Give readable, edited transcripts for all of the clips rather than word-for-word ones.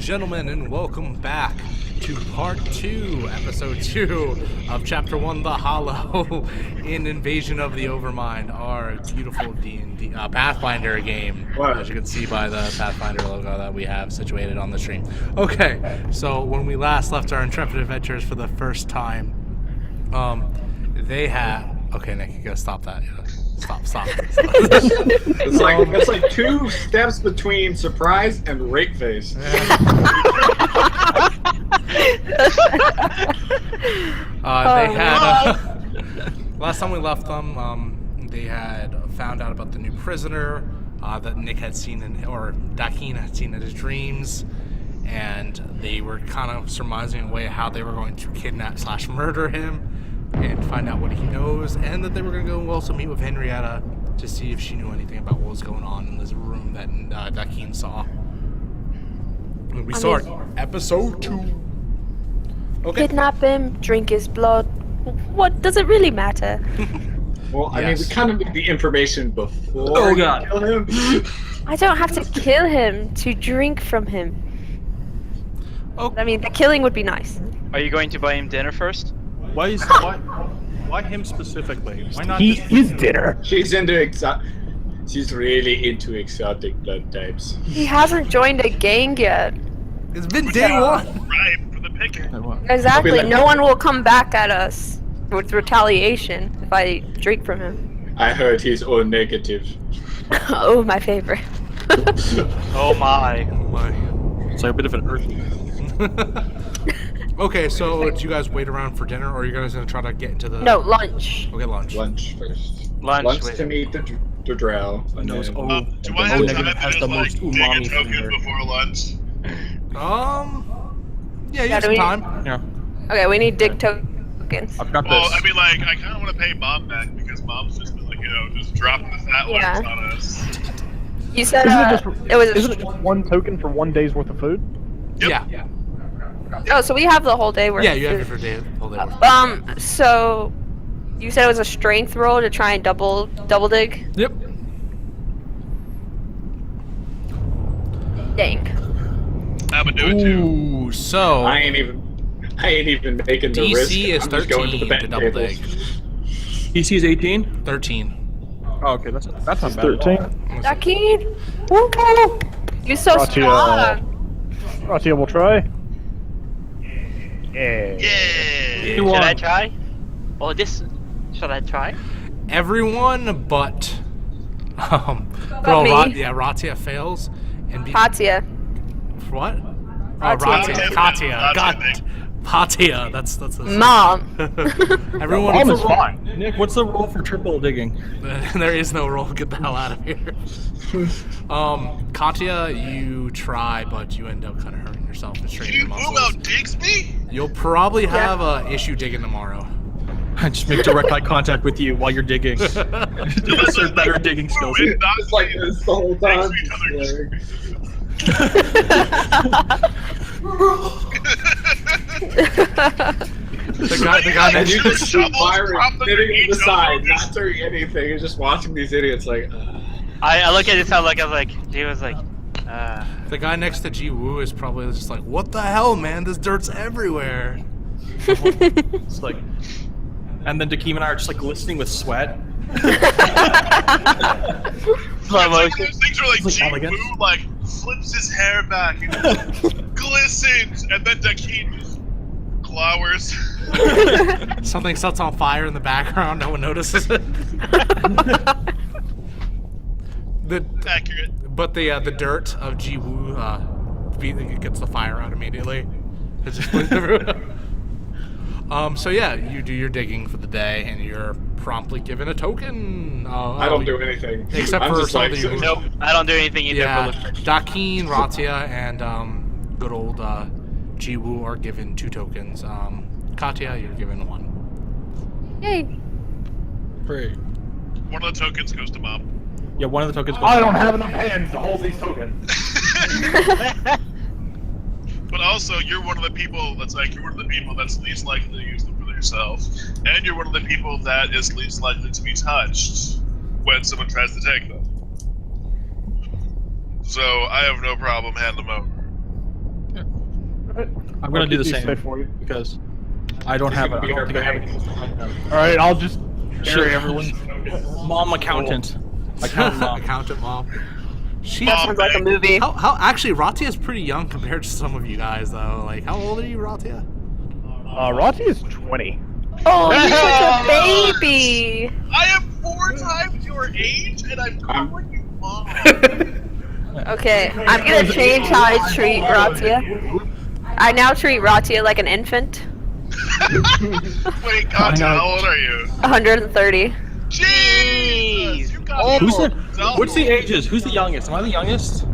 gentlemen, and welcome back to part 2, episode 2 of chapter 1, The Hollow, in Invasion of the Overmind, our beautiful D&D Pathfinder game, as you can see by the Pathfinder logo that we have situated on the stream. Okay, so when we last left our intrepid adventurers for the first time, they had... Okay, Nick, you gotta stop that. Stop. It's like 2 steps between surprise and rake face. They had last time we left them, they had found out about the new prisoner that Nick had seen or Dakin had seen in his dreams, and they were kind of surmising away how they were going to kidnap/murder him and find out what he knows, and that they were going to go and also meet with Henrietta to see if she knew anything about what was going on in this room that Dakin saw. And we saw episode 2. Okay. Kidnap him, drink his blood. What does it really matter? Well, I mean, we kind of need the information before Oh, you God. kill him. I don't have to kill him to drink from him. Oh. I mean, the killing would be nice. Are you going to buy him dinner first? Why him specifically? Why not? He is dinner. She's really into exotic blood types. He hasn't joined a gang yet. It's been day 1. Right, for the picking. Exactly. No one will come back at us with retaliation if I drink from him. I heard he's O negative. Oh, my favorite. Oh my. It's like a bit of an earthy. Okay, so do you guys wait around for dinner, or are you guys going to try to get into the... No, lunch. Okay, lunch. Lunch first. Lunch to meet the drow. And knows then- O. Do I have time has to the just, most dig a umami token flavor. before lunch? Yeah, you have do some we- time. Yeah, Okay, we need dig tokens. I've got Well, this. I mean, like, I kind of want to pay Mom back because Mom's just been, like, just dropping the fat Yeah. ones on us. You said Isn't it was Isn't it just 1 token for 1 day's worth of food? Yep. Yeah. Oh, so we have the whole day worth Yeah, of you have it food. for day, whole day. So you said it was a strength roll to try and double dig? Yep. Dang. I'm gonna do it too. Ooh, so... I ain't even making the risk. DC is I'm just going to the 13 bet to double tables. dig. DC is 18. 13. Oh, okay, that's not bad. 13. Dakin! Woo! You're so Brought to you, strong! Ratia will try. Yeah. Yeah. Should I try? Oh, this... Should I try? Everyone but... me. Ratia fails. And Katya. What? Ratia. Katya. God. Ratia. Katya. That's the... Mom! Everyone... Mom is fine. Nick, what's the roll for triple digging? There is no roll. Get the hell out of here. Katya, you try, but you end up kind of hurting yourself and straining You your boom muscles. out digs me? You'll probably have a issue digging tomorrow. Just make direct eye contact with you while you're digging. There's better digging skills. It's not It's like this the whole time. The guy And next you to just see Shovels Byron propped sitting underneath on the each side, other. not doing anything, and just watching these idiots like. I look at this, I was like, he was like, the guy next to Ji Woo is probably just like, what the hell, man? This dirt's everywhere. It's like, and then Dakeem and I are just like glistening with sweat. slow It's like motion. those things where, like, It's like, oh my God. Ji-Woo, like, flips his hair back and glistens, and then Dakeem just glowers. Something sets on fire in the background. No one notices it. Accurate. But the dirt of Ji Woo gets the fire out immediately. It just flies everywhere. So yeah, you do your digging for the day, and you're promptly given a token. I don't do anything. Except I'm for just some like, of the Nope, I don't do anything either. Yeah, but look- Dakin, Ratia, and good old Ji Woo are given 2 tokens. Katya, you're given 1. Yay! Great. One of the tokens goes to Mom. Yeah, one of the tokens. I don't have enough hands to hold these tokens. But also, you're one of the people that's least likely to use them for yourself, and you're one of the people that is least likely to be touched when someone tries to take them. So I have no problem handing them over. I'm gonna do the Keep same safe for you. because I don't have. I don't think I have any. All right, I'll just carry everyone's tokens. Mom accountant. Accountant mom. Accountant mom. She Sounds like a movie. how actually Ratia is pretty young compared to some of you guys though. Like how old are you, Ratia? Rati is 20. Oh, you're such a baby. I am 4 times your age, and I'm calling you mom. Okay, I'm gonna change how I treat Ratia. I now treat Ratia like an infant. Wait, Kata, how old are you? 130. Jeez! You got Oh, Who's the? double. What's the ages? Who's the youngest? Am I the youngest?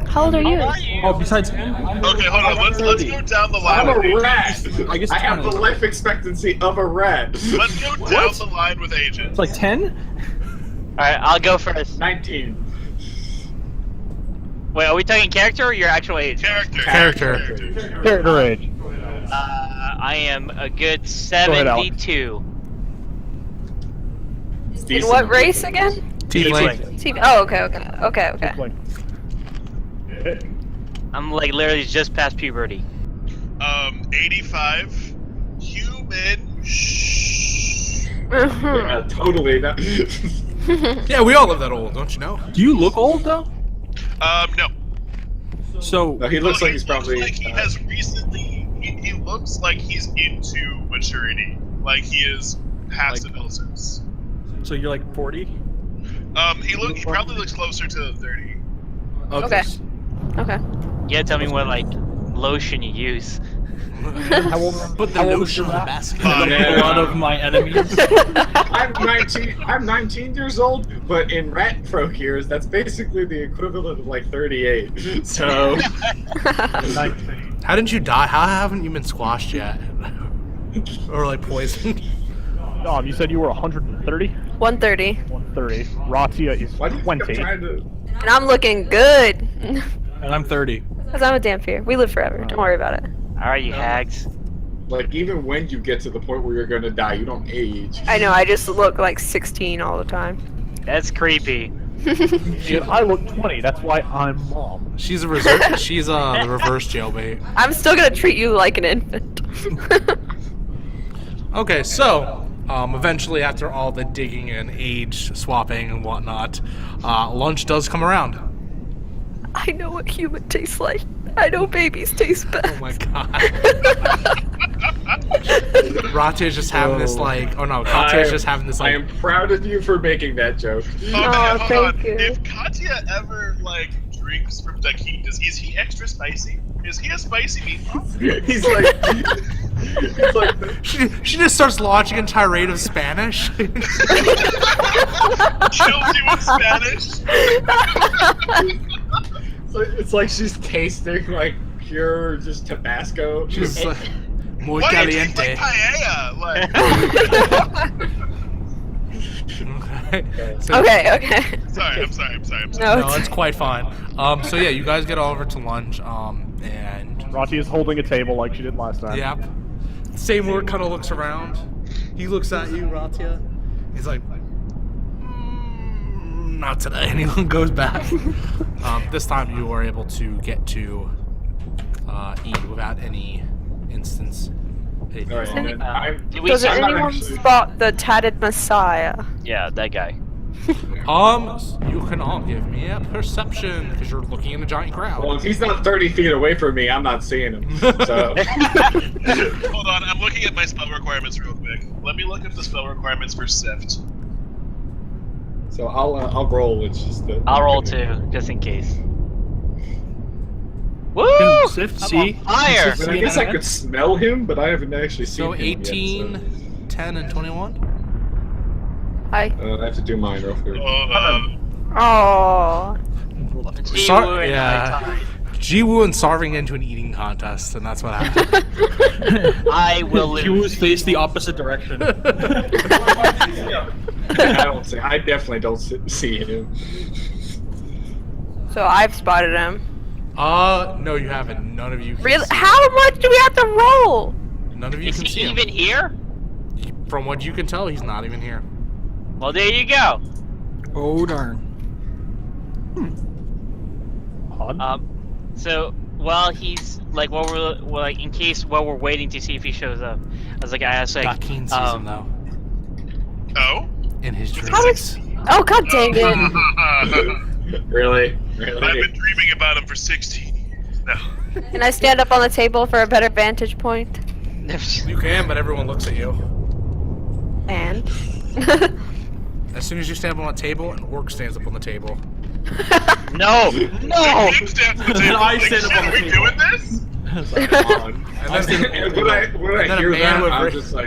How old are you? Oh, besides him. Okay, hold on. Let's go down the line. I'm with a ages. rat. I guess I have the 20. life expectancy of a rat. Let's go down the line with ages. It's like 10. Alright, I'll go first. 19. Wait, are we talking character or your actual age? Character. Character age. I am a good ahead, Alex. 72. In what race again? Tiefling. TV. Oh, okay. Like, I'm like literally just past puberty. 85. Human. Shh. Mhm. Totally not. Yeah, we all live that old, don't you know? Do you look old though? No. So No, he looks like he's probably. Looks like he has recently. He looks like he's into maturity. Like he is past Like- adolescence. so you're like 40. He probably looks closer to 30. Okay. Okay. You gotta tell me what like lotion you use. How old? Put the how old lotion is in the that? basket. The Yeah. blood of my enemies. I'm 19. I'm 19 years old, but in rat folk years, that's basically the equivalent of like 38. So. 19. How didn't you die? How haven't you been squashed yet? Or like poisoned? Dom, you said you were 130? 130. 130. Ratia is Why do you keep 20. trying to? And I'm looking good. And I'm 30. Because I'm a Dampier. We live forever. Don't worry about it. Alright, you hags. Like, even when you get to the point where you're gonna die, you don't age. I know, I just look like 16 all the time. That's creepy. Shit, I look 20. That's why I'm mom. She's the reverse jailbait. I'm still gonna treat you like an infant. Okay, so eventually, after all the digging and age swapping and whatnot, lunch does come around. I know what human tastes like. I know babies taste best. Oh my god. Ratia's just having this like, oh no, Katia's just having this I like. am proud of you for making that joke. Oh, man, hold on. thank you. If Katya ever like drinks from Dakin, is he extra spicy? Is he a spicy meatball? He's like, he's like, She just starts launching a tirade of Spanish. Kills you in Spanish. it's like she's tasting like pure just Tabasco. She's like, muy Why do you taste caliente. like paella? Like, Okay. So, Okay. sorry, I'm sorry. No, No, it's quite fine. So yeah, you guys get over to lunch. And Rati is holding a table like she did last time. yep. Seymour kind of looks around. He looks at you, Ratia. He's like, not today. And he goes back. This time you were able to get to eat without any instance. All right, and then Did we Does I'm not anyone actually- spot the tatted messiah? Yeah, that guy. You can all give me a perception because you're looking in a giant crowd. Well, if he's not 30 feet away from me, I'm not seeing him. So hold on, I'm looking at my spell requirements real quick. Let me look up the spell requirements for Sift. I'll roll, which is the. I'll roll too, just in case. Woo! Sift, I'm see? on fire! But I guess I could smell him, but I haven't actually seen So him 18, yet, 10, and 21? Hi. so, I have to do mine real quick. Oh. Yeah. Jiwoo and Sarving get into an eating contest, and that's what happened. I will He lose. was faced the opposite direction. I definitely don't see him. So I've spotted him. No, you haven't. None of you. Can Really? see How much do we have to roll? him. None of you Is can see he him. even here? From what you can tell, he's not even here. Well, there you go. Oh darn. Odd. So while he's like, in case while we're waiting to see if he shows up, I asked like, Dakin sees him though. Oh? In his How dreams. is... Oh god dang it! Really? I've Really? been dreaming about him for 16 years. No. Can I stand up on the table for a better vantage point? You can, but everyone looks at you. And As soon as you stand up on a table, an orc stands up on the table. no. Nick stands on the table. I Like, stand up shit, on are the we table. doing this? And When I then a hear man that, with I'm ra- just like,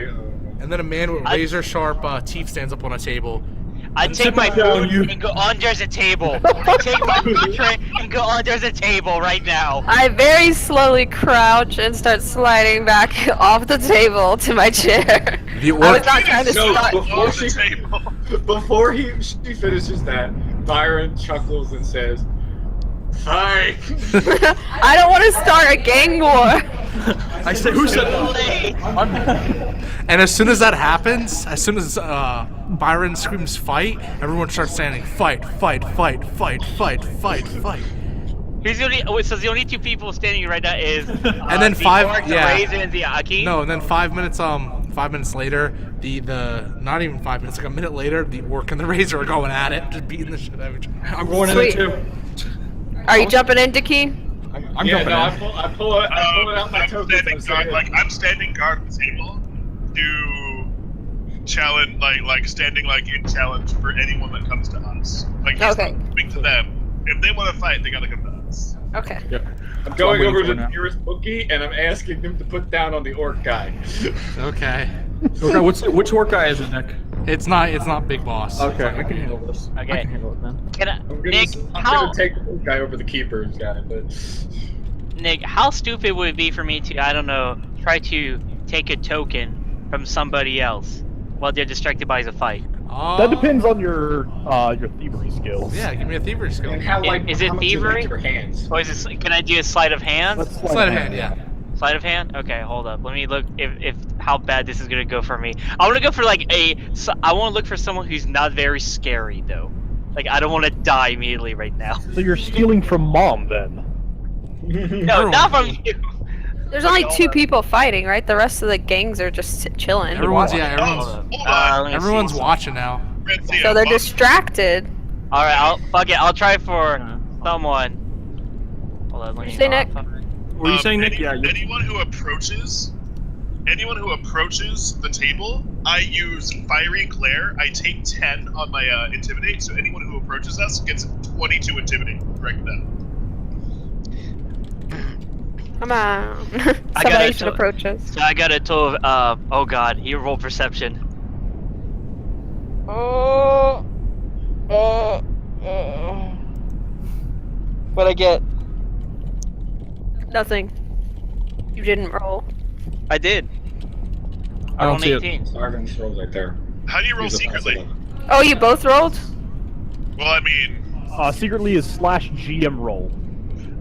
and then a man with razor sharp teeth stands up on a table. I take my food and go on. There's a table. I take my food tray and go on. There's a table right now. I very slowly crouch and start sliding back off the table to my chair. The I orc. was not trying to No, start. before On she the table. before she finishes that, Byron chuckles and says, "Hi." I don't want to start a gang war. I said, who said Late. And as soon as that happens, as soon as Byron screams fight, everyone starts standing fight, fight, fight, fight, fight, fight, fight. Who's the only? So the only two people standing right now is And then the five- orc, the yeah. razor, and the Aki. No, and then 5 minutes later, the not even 5 minutes, like a minute later, the orc and the razor are going at it, just beating the shit out of each other. I'm going in Sweet. there too. Are you jumping in, Daki? I'm Yeah, jumping no, in. I pull it out my I'm tokens. standing I'm guard, saying, I'm standing guard at the table to challenge, standing in challenge for anyone that comes to us. Like, Okay. speak to them. If they want to fight, they gotta come to us. Okay. I'm going waiting over for to now. the nearest bookie and I'm asking him to put down on the orc guy. Okay. Okay, which orc guy is it, Nick? It's not Big Boss. Okay, I can handle this. I Okay. can handle it, man. Can I, I'm gonna, Nick, I'm how gonna take the orc guy over the keeper's guy, but Nick, how stupid would it be for me to, I don't know, try to take a token from somebody else while they're distracted by the fight? That depends on your thievery skills. Yeah, give me a thievery skill. and how Is it how much you thievery? like your hands? Or is it? Can I do a sleight of hand? Let's Sleight of hand, yeah. Sleight of hand? Okay, hold up. Let me look if how bad this is gonna go for me. I want to go for I want to look for someone who's not very scary though. Like I don't want to die immediately right now. So you're stealing from mom then? No, not from you. There's only 2 people fighting, right? The rest of the gangs are just chilling. Everyone's Hold on. Let me everyone's see. watching now. Francia, So they're fuck- distracted. All right, fuck it. I'll try for someone. Hold on, let me. you say, Nick? Were you saying, Nick? any- Yeah. Anyone who approaches the table, I use fiery glare. I take 10 on my intimidate. So anyone who approaches us gets 22 intimidate. Correct that. Come on. I Somebody gotta should tell- approach us. So I got a total of oh god, you roll perception. What'd I get? Nothing. You didn't roll. I did. I don't rolled see it. 18. Sargon's rolled right there. How do you roll He's a secretly? +11. Oh, you both rolled? Well, I mean, Secretly is /GM roll.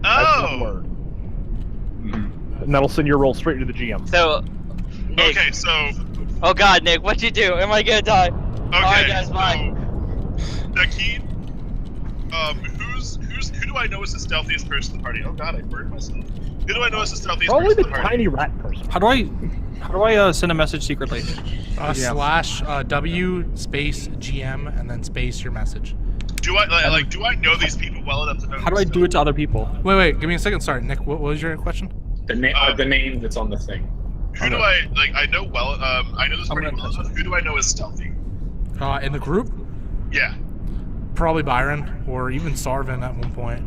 That's one oh, word. And that'll send your roll straight to the GM. So, Nick. okay. So, Oh god, Nick, what'd you do? Am I gonna die? okay. Alright, guys, bye. So, Dakeem, who do I know is the stealthiest person in the party? Oh god, I burned myself. Who do I know is the stealthiest Probably person the in the party? tiny rat person. How do I send a message secretly? / W space GM and then space your message. Do I do I know these people well enough to know? How do I do it to other people? Wait, give me a second. Sorry, Nick. What was your question? The name that's on the thing. Who do I I know well? I know this party gonna well touch enough. Who do I know is stealthy? In the group, Yeah. probably Byron or even Sarvin at one point.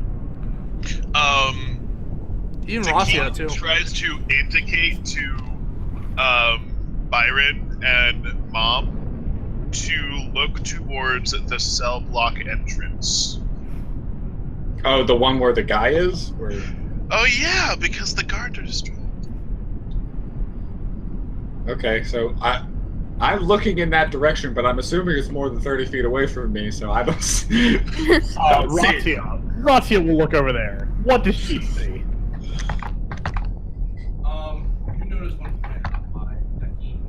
Even Rossio Dakeem too. tries to indicate to Byron and Mom to look towards the cell block entrance. Oh, the one where the guy is? Where... Oh yeah, because the guards are distracted. Okay, so I'm looking in that direction, but I'm assuming it's more than 30 feet away from me, so I don't see. Ratia will look over there. What does she see? You notice one point by Dakeem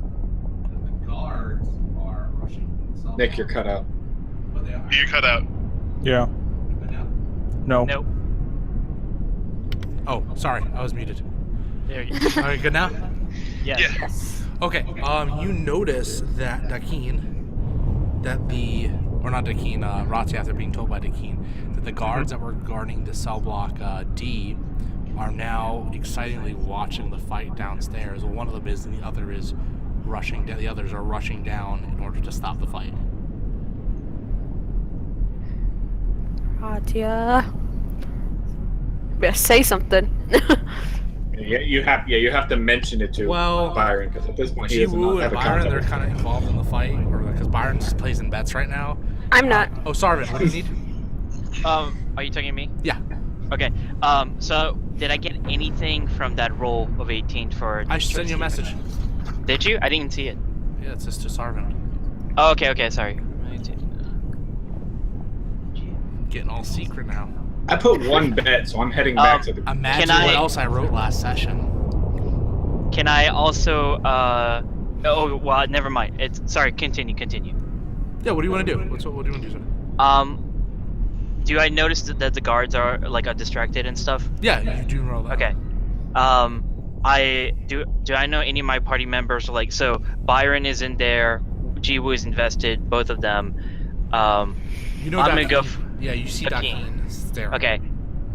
that the guards are rushing from the cell Nick, you're cut out. But they are. You cut out. Yeah. No. Nope. Oh, sorry, I was muted. There you go. All right, good now. Yes. Yeah. Okay. You notice that Ratia, after being told by Dakeen, that the guards that were guarding the cell block D are now excitingly watching the fight downstairs. Well, one of them is, and the other is rushing. The others are rushing down in order to stop the fight. Ratia. Better say something. Yeah, you have to mention it to Byron, because at this point he does Jiwoo not have and a Byron, they're contact. kind of involved in the fight, or because Byron just plays in bets right now. I'm not. Oh, Sarvin, what do you need? Are you talking to me? Yeah, Okay. So did I get anything from that roll of 18 for? I sent you a message. Did you? I didn't see it. Yeah, it's just to Sarvin. Oh, okay. Sorry. Getting all secret now. I put one bet, so I'm heading back to the. Imagine Can what I- else I wrote last session. Can I also? Oh, well, never mind. Sorry. Continue. Yeah, what do you want to do? What do you want to do? Sir? Do I notice that the guards are distracted and stuff? Yeah, you do roll that. Okay. I do I know any of my party members are so Byron is in there, Jiwoo is invested, both of them. You know I'm gonna Dakeen. go Yeah, you see Dakeen. Dakeen staring. Okay.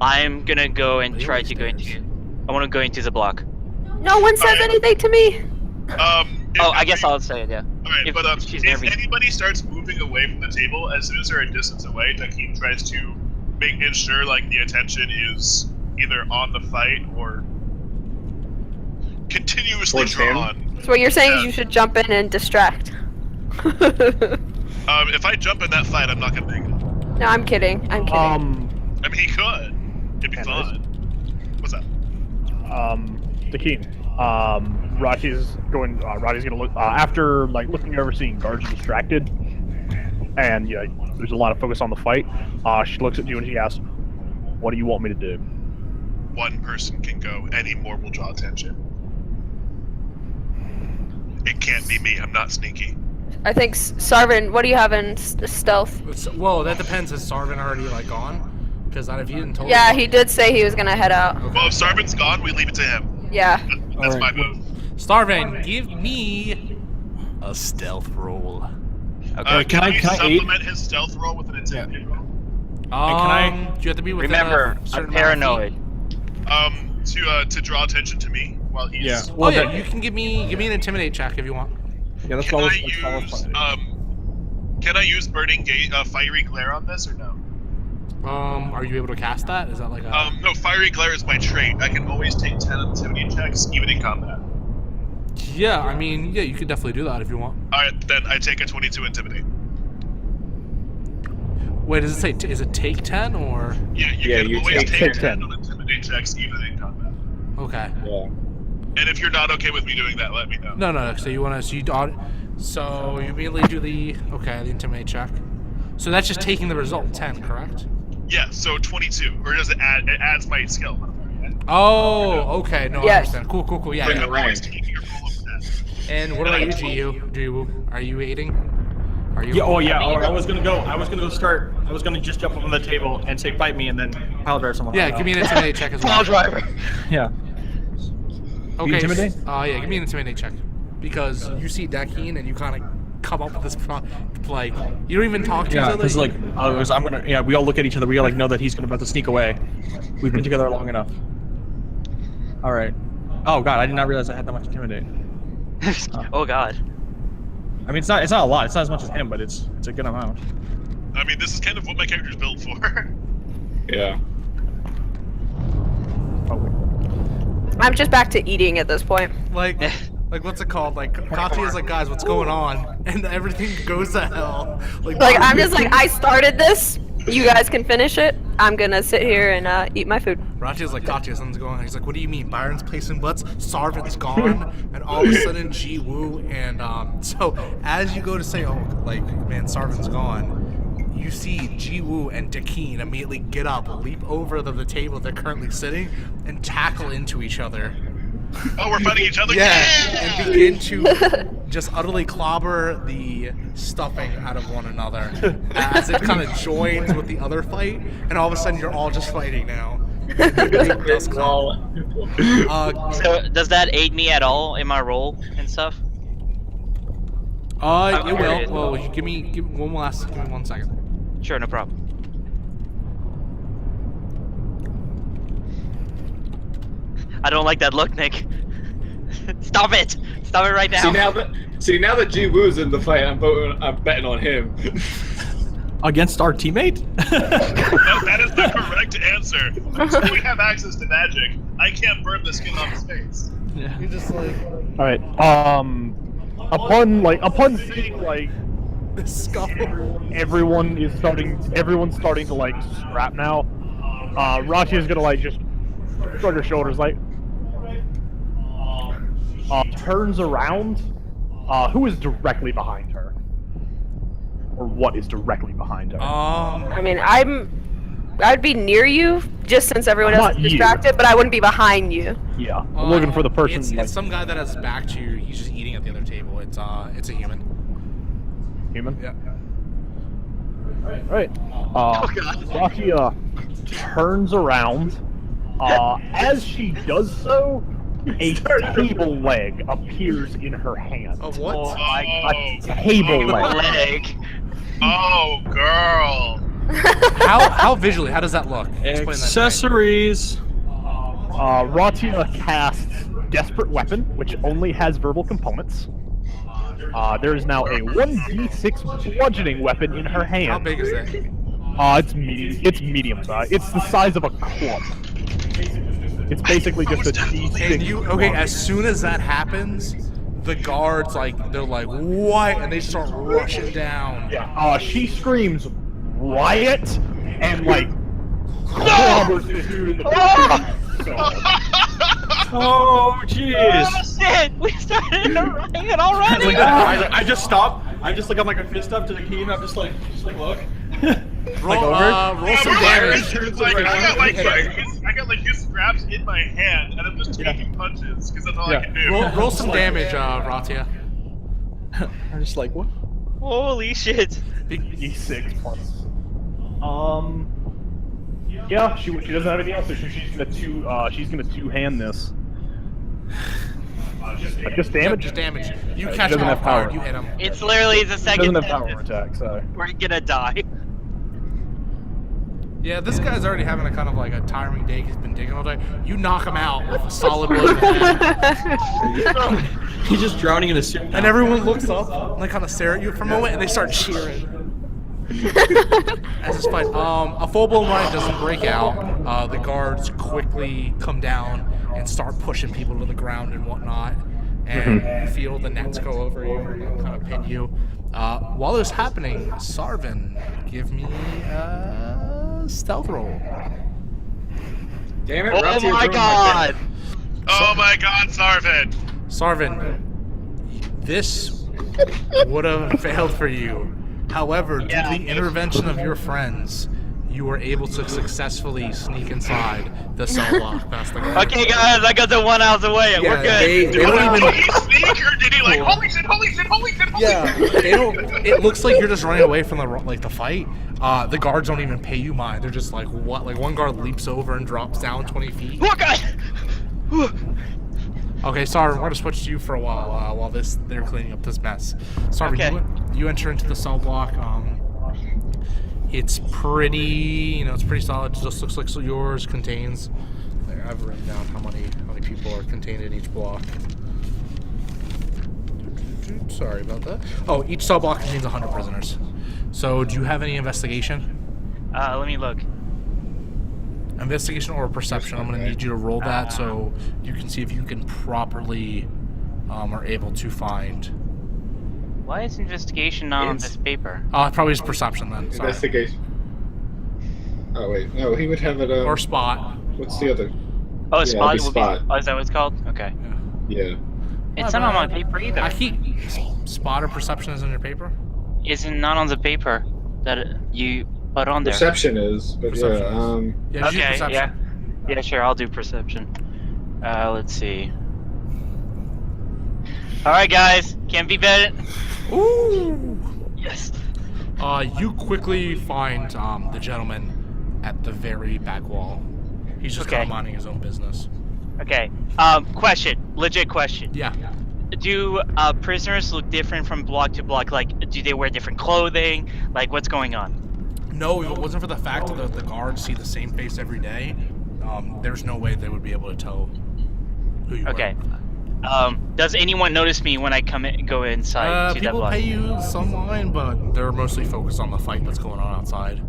I'm gonna go and He try always to go stares. I want to go into the block. No one says anything to me. Oh, I guess I'll say it, yeah. Alright, If but she's if never- anybody starts moving away from the table, as soon as they're a distance away, Dakeen tries to make sure the attention is either on the fight or continuously Towards him? drawn. So what you're saying is you should jump in and distract. If I jump in that fight, I'm not gonna make it. No, I'm kidding. I'm kidding. I mean, he could. It'd be Anyways. fun. What's that? Dakeen. Rachi's gonna look after looking over, seeing guards are distracted, and there's a lot of focus on the fight. She looks at you and she asks, "What do you want me to do?" One person can go. Any more will draw attention. It can't be me. I'm not sneaky. I think Sarvin, what do you have in stealth? Well, that depends. Is Sarvin already gone? Because if you didn't tell Yeah, me. he did say he was gonna head out. Well, if Sarvin's gone, we leave it to him. Yeah. That's my move. Starvin, give me a stealth roll. Okay. can I we aid? supplement his stealth roll with an intimidate roll? Do you have to be within Remember, a I'm certain amount of feet? paranoid. To draw attention to me while he's. Yeah. Oh Well, yeah, then- you can give me an intimidate check if you want. Yeah, that's Can all. I use Can I use burning fiery glare on this or no? Are you able to cast that? Is that like a? No, fiery glare is my trait. I can always take 10 intimidate checks even in combat. Yeah, I mean, yeah, you could definitely do that if you want. All right, then I take a 22 intimidate. Wait, does it say? Is it take 10 or? Yeah, you Yeah, can you always take take 10. 10 on intimidate checks even in combat. Okay. Yeah. And if you're not okay with me doing that, let me know. No. So you want to? So you immediately do the intimidate check. So that's just taking the result 10, correct? Yeah, so 22, or does it add? It adds my skill. Oh, okay. No, I Yes. understand. Cool. Yeah. Like yeah. I'm always taking your roll of 10. And what about you, Jiwoo? Are you aiding? Are you? Yeah. Oh yeah. I was gonna go start. I was gonna just jump up on the table and say fight me, and then pile drive someone. Yeah, give me an intimidate check as well. Yeah. Okay. intimidate? Yeah, give me an intimidate check. Because you see Dakeen and you kind of come up with this you don't even talk to Yeah, each other. because I'm gonna. Yeah, we all look at each other. We all know that he's about to sneak away. We've been together long enough. All right. Oh god, I did not realize I had that much intimidate. Oh god. I mean, it's not a lot. It's not as much as him, but it's a good amount. I mean, this is kind of what my character's built for. Yeah. I'm just back to eating at this point. Like what's it called? Kachi is guys, what's going on? And everything goes to hell. Like, I'm just I started this. You guys can finish it. I'm gonna sit here and eat my food. Rachi is Kachi, something's going on. He's like, what do you mean? Byron's placing butts, Sarvin's gone, and all of a sudden Jiwoo and so as you go to say, man, Sarvin's gone, you see Jiwoo and Dakeen immediately get up, leap over the table they're currently sitting, and tackle into each other. Oh, we're fighting each other? Yeah, and begin to just utterly clobber the stuffing out of one another as it kind of joins with the other fight, and all of a sudden you're all just fighting now. It does come. So does that aid me at all in my role and stuff? It I'm will. curious. Well, give me 1 second. Sure, no problem. I don't like that look, Nick. Stop it! Stop it right now. See now that Ji Woo's in the fight, I'm betting on him. Against our teammate? That is the correct answer. Until we have access to magic, I can't burn the skin off his face. Yeah. You're just like All right. Upon seeing like the scuffle. everyone's starting to like scrap now. Rachi is gonna like just shrug her shoulders, like turns around. Who is directly behind her, or what is directly behind her? I mean, I'd be near you just since everyone else Not is you. distracted, but I wouldn't be behind you. Yeah, I'm looking for the person. It's some guy that has his back to you. He's just eating at the other table. It's a human. Human. Yeah. Right. Rachi turns around. As she does so, a table leg appears in her hand. Oh, what? Oh my A table leg. leg. Oh, girl. How visually? How does that look? Explain that to me. Accessories. Ratia casts Desperate Weapon, which only has verbal components. There is now a 1d6 bludgeoning weapon in her hand. How big is it? It's medium. It's medium size. It's the size of a club. It's basically just a d6. And you as soon as that happens, the guards they're like, what? And they start rushing down. Yeah. She screams, "Riot!" and like clobbers this dude in the face. Oh, jeez. Oh shit! We started a riot already. I just stop. I just like I'm like a fist up to the key and I'm just like look. Roll some damage. I got like his scraps in my hand, and I'm just taking punches because that's all I can do. Roll some damage, Ratia. I'm just like what? Holy shit! D6 plus. Yeah, she doesn't have any else, so she's gonna two-hand this. Just damage. Just damage. You She catch him doesn't off have power. guard. You hit him. It's literally the She second. doesn't have power attack, so. We're gonna die. Yeah, this guy's already having a kind of like a tiring day. He's been digging all day. You knock him out with a solid blow to the head. He's just drowning in a soup. And everyone looks up and they kind of stare at you for a moment and they start cheering. As this fight, a full-blown riot doesn't break out. The guards quickly come down and start pushing people to the ground and whatnot, and you feel the nets go over you and kind of pin you. While this is happening, Sarvin, give me a stealth roll. Damn it, Oh Ratia my ruined god! Oh my god, Sarvin! Sarvin, this would have failed for you. However, due to the intervention of your friends, you were able to successfully sneak inside the cell block past the guard. Okay, guys, I got the 1 house away. Yeah, We're good. they don't Did even. he sneak or did he like holy shit, holy shit, holy shit, holy Yeah, shit? they don't. It looks like you're just running away from the fight. The guards don't even pay you mind. They're just like, what? Like one guard leaps over and drops down 20 feet. Look, guys. Okay, sorry, we're gonna switch to you for a while they're cleaning up this mess. Sorry, Okay. you enter into the cell block. It's pretty, it's pretty solid. It just looks like yours contains. There, I've written down how many people are contained in each block. Sorry about that. Oh, each cell block contains 100 prisoners. So, do you have any investigation? Let me look. Investigation or perception. I'm going to need you to roll that so you can see if you can properly are able to find. Why is investigation not on this paper? Probably his perception then. Sorry. Investigation. Oh wait, no, he would have it. Or spot. What's the other? Oh, Yeah, spot it'd be would be. spot. Oh, is that what it's called? Okay. Yeah. It's not on my paper either. I keep spot or perception is in your paper. It's not on the paper that you put on there. Perception is, but Perception yeah. Yeah, just use Okay, perception. yeah, sure. I'll do perception. Let's see. All right, guys, can't be better. Ooh. Yes. You quickly find the gentleman at the very back wall. He's just kind of minding his own business. Okay. Question. Legit question. Yeah. Do prisoners look different from block to block? Like, do they wear different clothing? Like, what's going on? No, if it wasn't for the fact that the guards see the same face every day, there's no way they would be able to tell who you Okay. were. Does anyone notice me when I go inside to that People block? pay you some line, but they're mostly focused on the fight that's going on outside.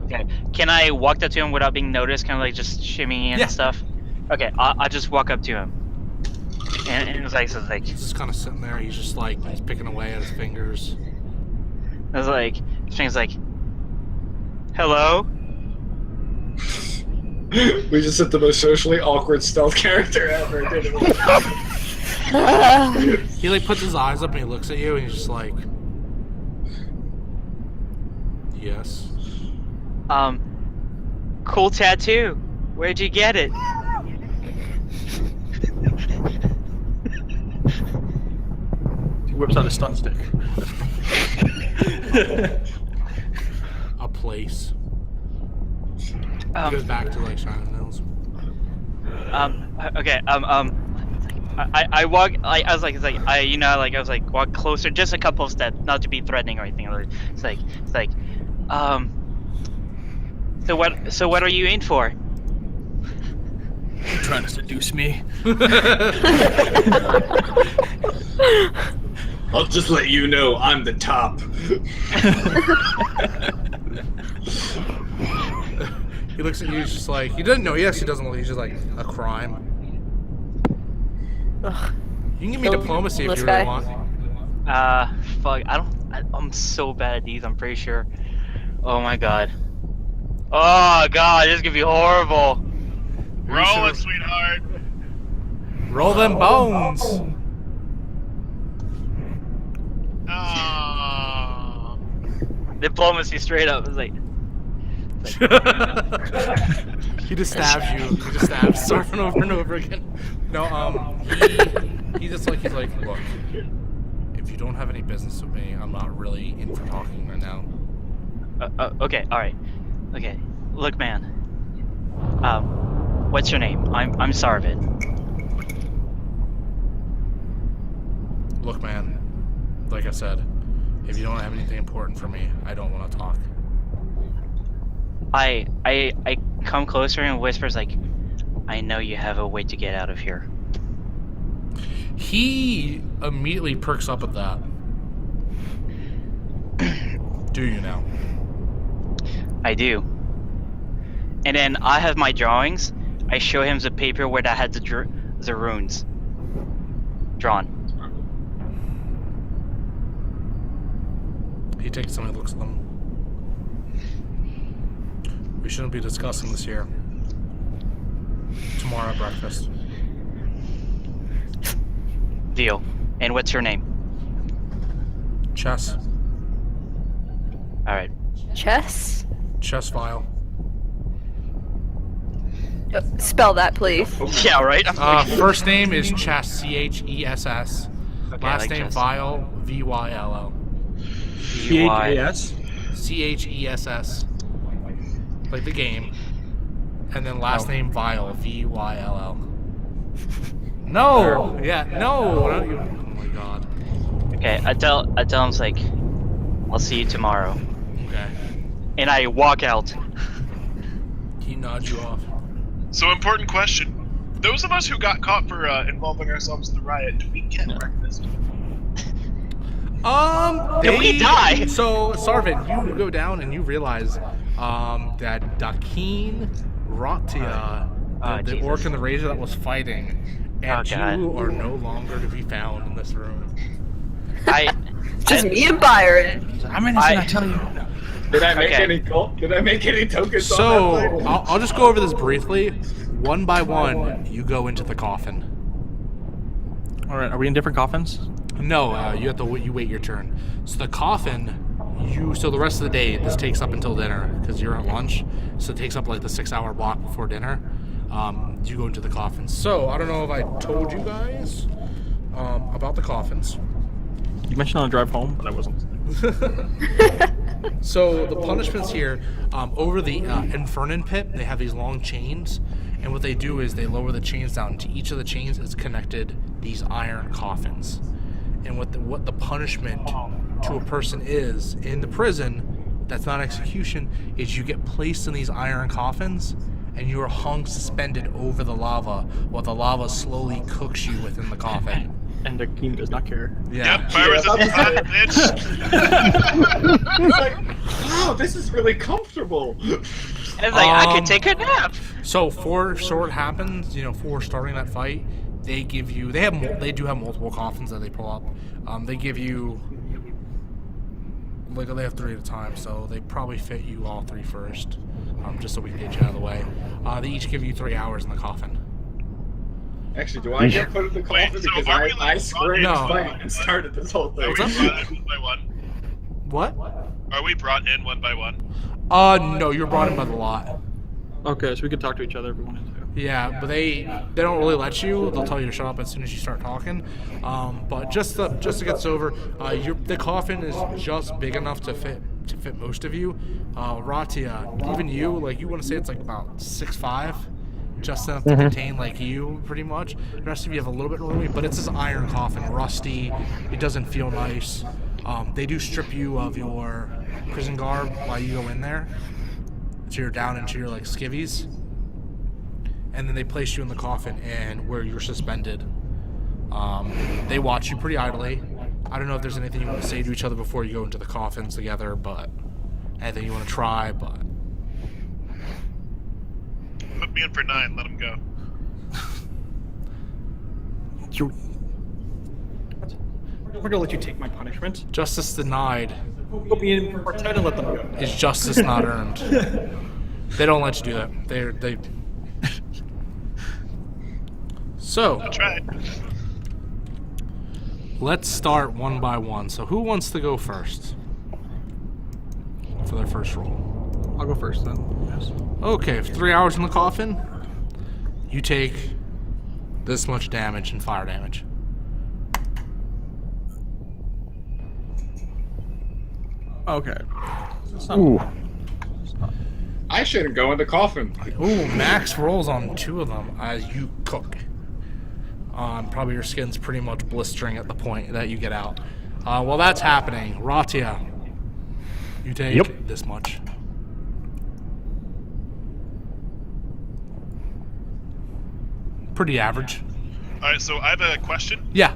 Okay. Can I walk up to him without being noticed? Kind of like just shimmying in Yeah. and stuff? Okay, I'll just walk up to him. And it's like, He's just kind of sitting there. He's just like, he's picking away at his fingers. his thing's like, hello? We just hit the most socially awkward stealth character ever, didn't we? He like puts his eyes up and he looks at you and he's just like, yes. Cool tattoo. Where'd you get it? He whips out a stun stick. A place. He Um, goes back to like Shining Hills. okay, I walk, I was like, I was like, walk closer, just a couple of steps, not to be threatening or anything. It's like, so what are you in for? You're trying to seduce me. I'll just let you know I'm the top. He looks at you, he's just like, he doesn't know, yes, he doesn't know, he's just like, a crime. Ugh. You can give me Kill diplomacy if this you guy. really want. Fuck, I'm so bad at these, I'm pretty sure. Oh my god. Oh god, this is gonna be horrible. Roll it, sweetheart. Roll them bones! Oh. Diplomacy straight up, it's like, He just stabs you. He just stabs Sarvin over and over again. No, he's like, look, if you don't have any business with me, I'm not really in for talking right now. okay, alright. Okay, look man. What's your name? I'm Sarvin. Look, man, like I said, if you don't have anything important for me, I don't want to talk. I come closer and whispers like, I know you have a way to get out of here. He immediately perks up at that. Do you now? I do. And then I have my drawings. I show him the paper where that had the runes drawn. He takes them and looks at them. We shouldn't be discussing this here. Tomorrow at breakfast. Deal. And what's your name? Chess. Alright. Chess? Chess file. Spell that, please. Yeah, right? First name is Chess, C-H-E-S-S. Okay, Last like name chess. Vile, V-Y-L-L. P-H-A-S? C-H-E-S-S. Like the game. And then last name Vile, V-Y-L-L. No! Yeah, no! Oh my god. Okay, I tell him it's like, I'll see you tomorrow. Okay. And I walk out. He nods you off. So, important question. Those of us who got caught for involving ourselves in the riot, do we get breakfast? Did we die? So, Sarvin, you go down and you realize that Dakin, Ratia, the Jesus. orc and the razor that was fighting, and God. you are no longer to be found in this room. Just me and Byron. I'm innocent, I tell you. Did I make Okay. any Did I make any tokens on So, that fight? I'll just go over this briefly. One by one, you go into the coffin. Alright, are we in different coffins? No, you have to you wait your turn. So the coffin, so the rest of the day, this takes up until dinner because you're at lunch. So it takes up like the 6-hour block before dinner. You go into the coffin. So I don't know if I told you guys about the coffins. You mentioned on the drive home, but I wasn't. So the punishments here, over the Infernon pit, they have these long chains, And what they do is they lower the chains down. To each of the chains is connected these iron coffins. And what the punishment to a person is in the prison that's not execution is you get placed in these iron coffins and you are hung suspended over the lava while the lava slowly cooks you within the coffin. And the king does not care. Yeah. Yep, fire resistant hot, bitch. It's like, wow, this is really comfortable. And it's like, I could take a nap. So for what happens, for starting that fight, they give you they do have multiple coffins that they pull up. They give you they have 3 at a time, so they probably fit you all 3 first, just so we can get you out of the way. They each give you 3 hours in the coffin. Actually, do I get put in the coffin? Wait, so because are we, I screamed No. fight and started this whole Are thing. we brought in one by one? What? Are we brought in one by one? No, you're brought in by the lot. Okay, so we could talk to each other if we wanted to. Yeah, but they don't really let you. They'll tell you to shut up as soon as you start talking. But just to get this over, the coffin is just big enough to fit most of you. Ratia, even you, you want to say it's about 6'5", just enough to contain you pretty much. The rest of you have a little bit roomy, but it's this iron coffin, rusty. It doesn't feel nice. They do strip you of your prison garb while you go in there, so you're down into your skivvies. And then they place you in the coffin and where you're suspended. They watch you pretty idly. I don't know if there's anything you want to say to each other before you go into the coffins together, but anything you want to try, but... Put me in for 9, let him go. We're gonna let you take my punishment. Justice denied Put me in for 10 and let them go. is justice not earned. They don't let you do that. They So, I tried. let's start one by one. So who wants to go first for their first roll? I'll go first then. Yes. Okay, 3 hours in the coffin, you take this much damage and fire damage. Okay. Ooh. I shouldn't go in the coffin. Ooh, max rolls on 2 of them as you cook. Probably your skin's pretty much blistering at the point that you get out. While that's happening, Ratia, you take this much. Pretty average. Alright, so I have a question. Yeah.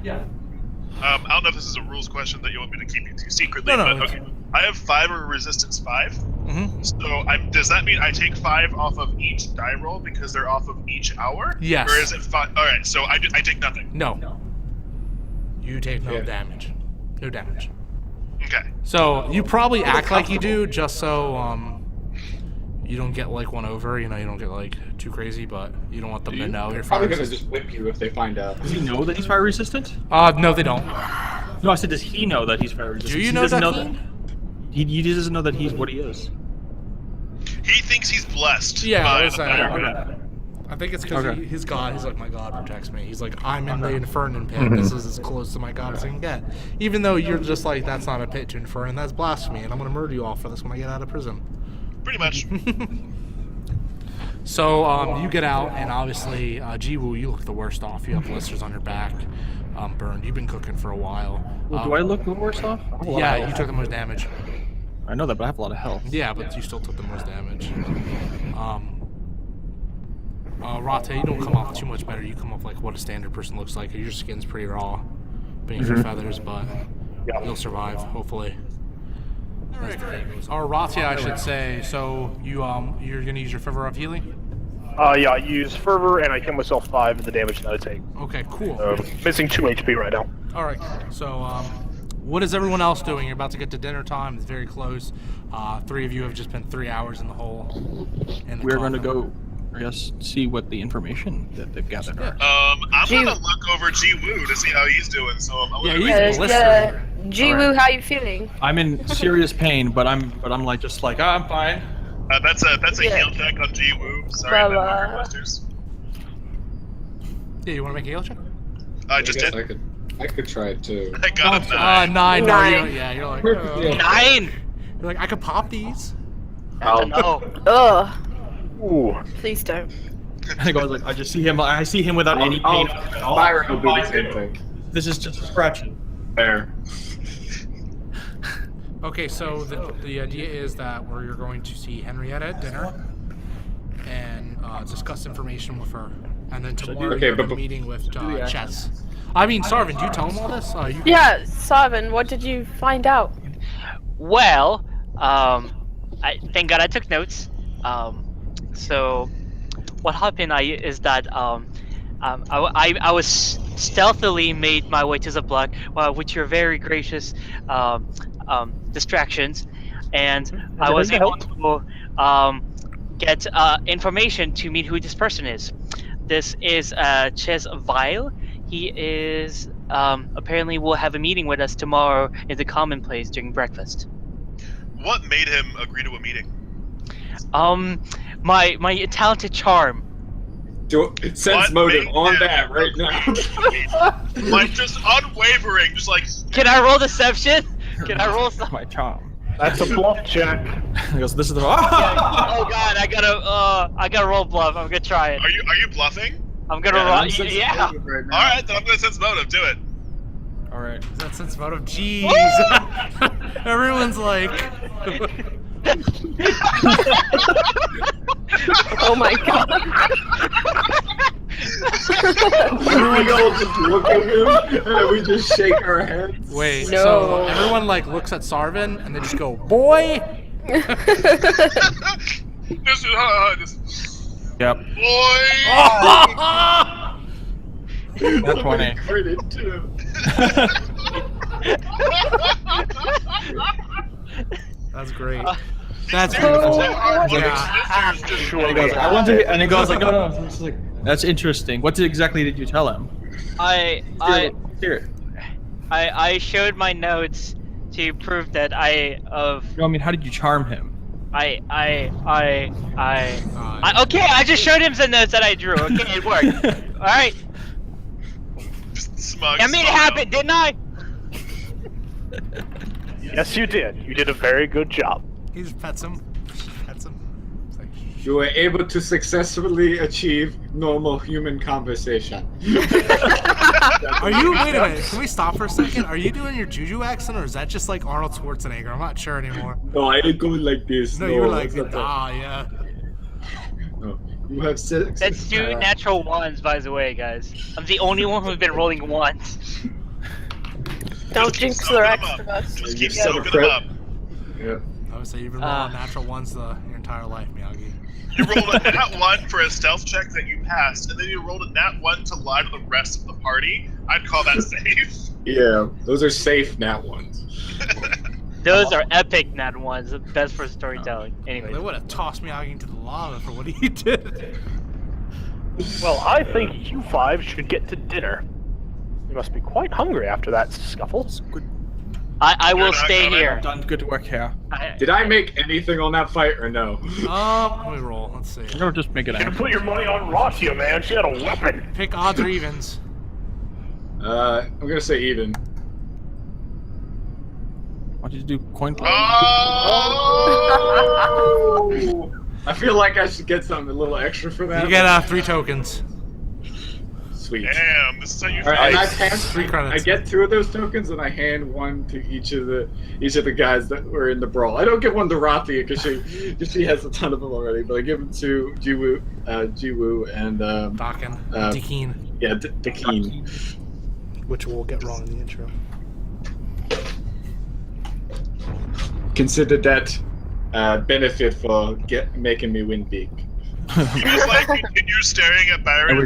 I don't know if this is a rules question that you want me to keep secretly, No, but okay. I have fire resistance 5. Mm-hmm. So does that mean I take 5 off of each die roll because they're off of each hour? Yes. Or is it 5? Alright, so I take nothing. No. You take no Yeah. damage. No damage. Okay. So you probably act like you do just so you don't get one over, you don't get too crazy, but you don't want them to know you're Probably fire gonna resistant. just whip you if they find out. Does he know that he's fire resistant? No, they don't. No, I said, does he know that he's fire resistant? Do you He know doesn't that? know that. He doesn't know that he's what he is. He thinks he's blessed. Yeah, by I was the saying. fire. Okay. I think it's because Okay. his god, he's like, my god protects me. He's like, I'm in the Infernon pit. This is as close to my god as I can get. Even though you're just like, that's not a pit to Infernon, that's blasphemy, and I'm going to murder you all for this when I get out of prison. Pretty much. So you get out, and obviously, Jiwoo, you look the worst off. You have blisters on your back, burned. You've been cooking for a while. Well, do I look the worst off? I have a lot of Yeah, health. you took the most damage. I know that, but I have a lot of health. Yeah, but you still took the most damage. Rate, you don't come off too much better. You come off like what a standard person looks like. Your skin's pretty raw beneath your feathers, but Yeah. you'll survive, hopefully. Or Rate, I should say. So you're gonna use your Fervor of Healing? Yeah, I use Fervor and I kill myself 5 of the damage that I take. Okay, cool. Missing 2 HP right now. All right. So, what is everyone else doing? You're about to get to dinner time. It's very close. 3 of you have just been 3 hours in the hole. We're going to go, I guess, see what the information that they've gathered are. I'm gonna look over Jiwoo to see how he's doing. So I'm Yeah, gonna he's blistering. Jiwoo, how you feeling? I'm in serious pain, but I'm like just like I'm fine. that's a Yeah. heal check on Jiwoo. Sorry, Well, I meant on your blisters. Yeah, you want to make a heal check? I just guess did. I could try it too. I got a 9. 9. No, Nine. yeah, you're like, Yeah. 9! you're like, I could pop these. No. Ugh, Ooh. please don't. And it goes like, I just see him. I see him without any pain. Byron will do the same thing. This is just a scratching. There. Okay, so the idea is that you're going to see Henrietta at dinner and discuss information with her, and then tomorrow Okay, you're but- meeting with Chess. I mean, Sarvin, do you tell him all this? Yeah, Sarvin, what did you find out? Well, thank God I took notes. So what happened is that I was stealthily made my way to the block, with your very gracious distractions, and I was able to get information to meet who this person is. This is Ches Vile. He is apparently will have a meeting with us tomorrow in the common place during breakfast. What made him agree to a meeting? My talented charm. Sense motive on that right now. Like, just unwavering, just like... Can I roll deception? Can I roll some? My charm. That's a bluff check. He goes, this is the. Oh God, I gotta roll bluff. I'm gonna try it. Are you bluffing? I'm gonna roll. sense Yeah. motive right now. Alright, then I'm gonna sense motive, do it. All right. Is that sense motive? Jeez. Everyone's like. Oh my god. We all just look at him and we just shake our heads. Wait, No. so everyone like looks at Sarvin and they just go, boy! This is, Yep. boy! That's 20. Credit too. That's great. That's beautiful. Yeah. And he goes, I want to. And he goes like, no. It's like, that's interesting. What exactly did you tell him? I Hear it. showed my notes to prove that No, I mean, how did you charm him? okay, I just showed him the notes that I drew. Okay, it worked. All right, Just smug. I made it happen, didn't I? Yes, you did. You did a very good job. He just pets him. It's like, You were able to successfully achieve normal human conversation. are you, wait a minute, can we stop for a second? Are you doing your Juju accent or is that just like Arnold Schwarzenegger? I'm not sure anymore. No, I didn't go like this. No, you were like, it's not that. yeah. No. You have six. That's two natural ones, by the way, guys. I'm the only one who's been rolling ones. Don't Just keep jinx soaking the them rest up. of us. Just keep Yeah. soaking them up. Yeah. I would say you've been rolling natural ones your entire life, Miyagi. You rolled a nat 1 for a stealth check that you passed, and then you rolled a nat 1 to lie to the rest of the party. I'd call that safe. Yeah, those are safe nat ones. Those are epic nat ones, the best for storytelling. They Anyway, would have tossed Miyagi into the lava for what he did. Well, I think you five should get to dinner. You must be quite hungry after that scuffle. I will You're not stay coming. here. Done good work here. Did I make anything on that fight or no? Let me roll. Let's see. Or just make it You can end. put your money on Ratia, man. She had a weapon. Pick odds or evens. I'm gonna say even. Why don't you do coin flip? Oh! I feel like I should get something a little extra for that. You get 3 tokens. Sweet. Damn, this is how you Alright, and I fight. pass 3 credits. I get 2 of those tokens and I hand one to each of the guys that were in the brawl. I don't give one to Rathia because she has a ton of them already, but I give them to Jiwoo and Dakin. Uh, Dakeen. yeah, Dakeen. Which we'll get wrong in the intro. Consider that benefit for making me win big. You just like continue staring at And Byron.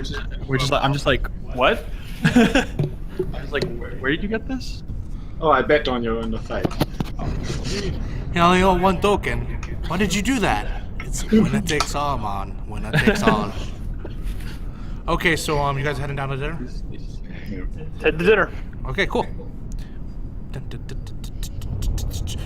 we're just like, I'm just like, what? I was like, where did you get this? Oh, I bet on you in the fight. You only got 1 token. Why did you do that? It's winner takes all, man. Winner takes all. Okay, so you guys heading down to dinner? Head to dinner. Okay, cool.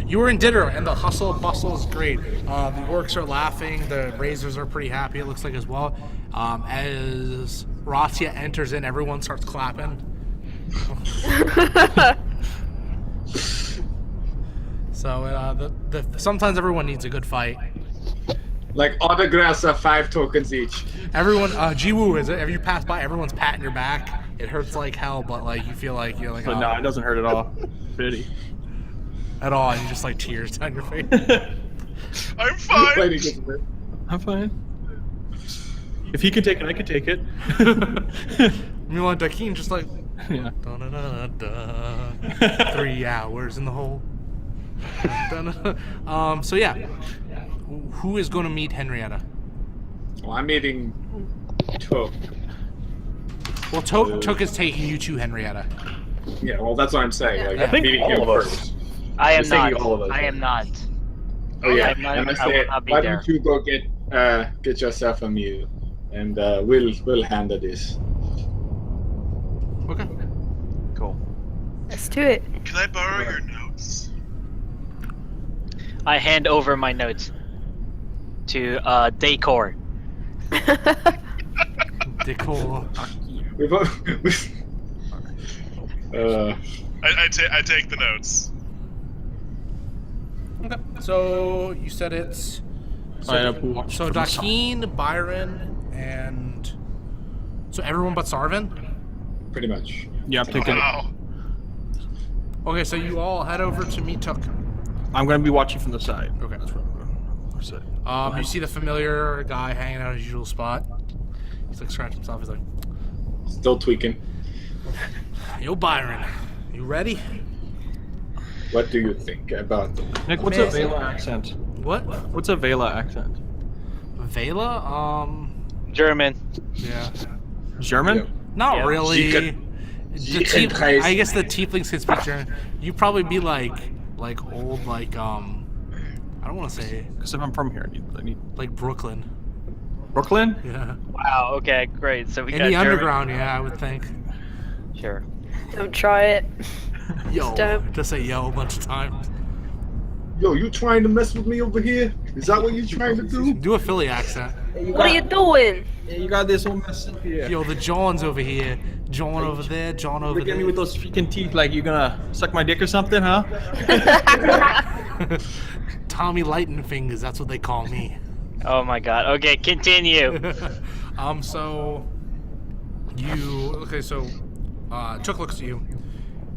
You were in dinner, and the hustle and bustle is great. The orcs are laughing. The razors are pretty happy, it looks like, as well. As Ratia enters in, everyone starts clapping. So sometimes everyone needs a good fight. Like autographs are 5 tokens each. Everyone, Jiwoo, is it? Have you passed by? Everyone's patting your back. It hurts like hell, but like you feel like you're like, But no, it doesn't hurt at all. Pity. at all, and you just like tears down your face. I'm fine. Waiting just a bit. I'm fine. If he can take it, I can take it. Meanwhile, Dakin just like, Yeah. da-da-da-da, 3 hours in the hole. So yeah, who is going to meet Henrietta? Well, I'm meeting Took. Well, Took is taking you to Henrietta. Yeah, well, that's what I'm saying. Like, I think meeting all him of us. first. I am He's taking not. all of us, I right? am not. Oh yeah, I'm not- and I I will say, not be why there. don't you go get yourself a meal, and we'll handle this. Okay. Cool. Let's do it. Can I borrow your notes? I hand over my notes to Decor. Decor. We've, I take the notes. Okay. So you said it's. I have to watch So from the side. Dakin, Byron, and so everyone but Sarvin. pretty much. Yeah, I'm taking. Wow. Okay, so you all head over to meet Took. I'm gonna be watching from the side. Okay. That's what I'm gonna say. You see the familiar guy hanging out at his usual spot. He's like scratching himself. He's like, Still tweaking. "Yo, Byron, you ready?" What do you think about them? Nick, what's a Vela accent? What? What's a Vela accent? Vela? German. Yeah. German? Yeah. Not Yeah. really. She could- I guess the tieflings can speak German. You'd probably be like old, I don't want to say Because if I'm from here, I need like Brooklyn. Brooklyn. Yeah. Wow. Okay. Great. So we In got the German. underground, yeah, I would think. Sure. Don't try it. Yo, Stop. just say yo a bunch of times. Yo, you trying to mess with me over here? Is that what you trying to do? Do a Philly accent. What are you doing? You got this whole mess up here. Yo, the John's over here, John over there, John over Look at me there. with those freaking teeth, like you gonna suck my dick or something, huh? Tommy Lightning Fingers, that's what they call me. Oh my God. Okay. Continue. So Chuck looks at you.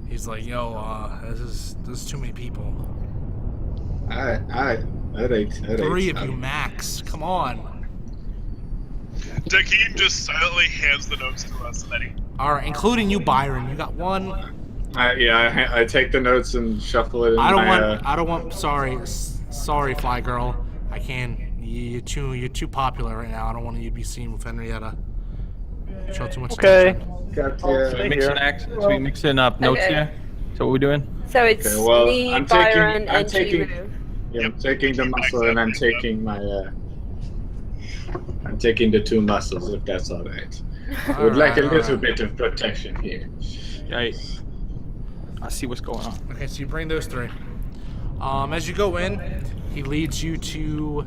He's like, yo, this is too many people. Alright. 3 of you max. Come on. Dakeem just silently hands the notes to us, and then he Alright, including you, Byron. You got 1. I take the notes and shuffle it in I don't want sorry, Fly Girl. I can't. You're too popular right now. I don't want you to be seen with Henrietta. Show too much Okay. attention. got Mixing accents. We mixing up notes Okay. here. So what we doing? So it's Okay, well, me, I'm Byron, taking- I'm and taking- Jiru. Yeah, I'm taking the muscle and I'm taking I'm taking the 2 muscles if that's alright. I would like a little bit of protection here. Yikes. I see what's going on. Okay, so you bring those 3. As you go in, he leads you to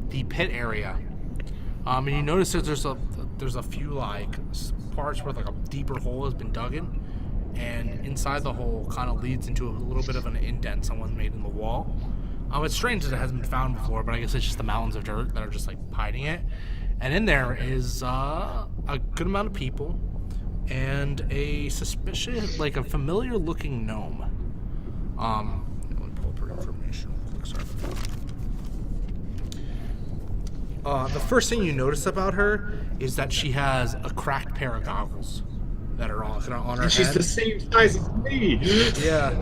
the pit area. And you notice that there's a few parts where a deeper hole has been dug in, and inside the hole kind of leads into a little bit of an indent someone made in the wall. It's strange that it hasn't been found before, but I guess it's just the mountains of dirt that are just hiding it. And in there is a good amount of people and a suspicious, a familiar-looking gnome. Let me pull up her information real quick. Sorry. The first thing you notice about her is that she has a cracked pair of goggles that are on her head. She's the same size as me. Yeah.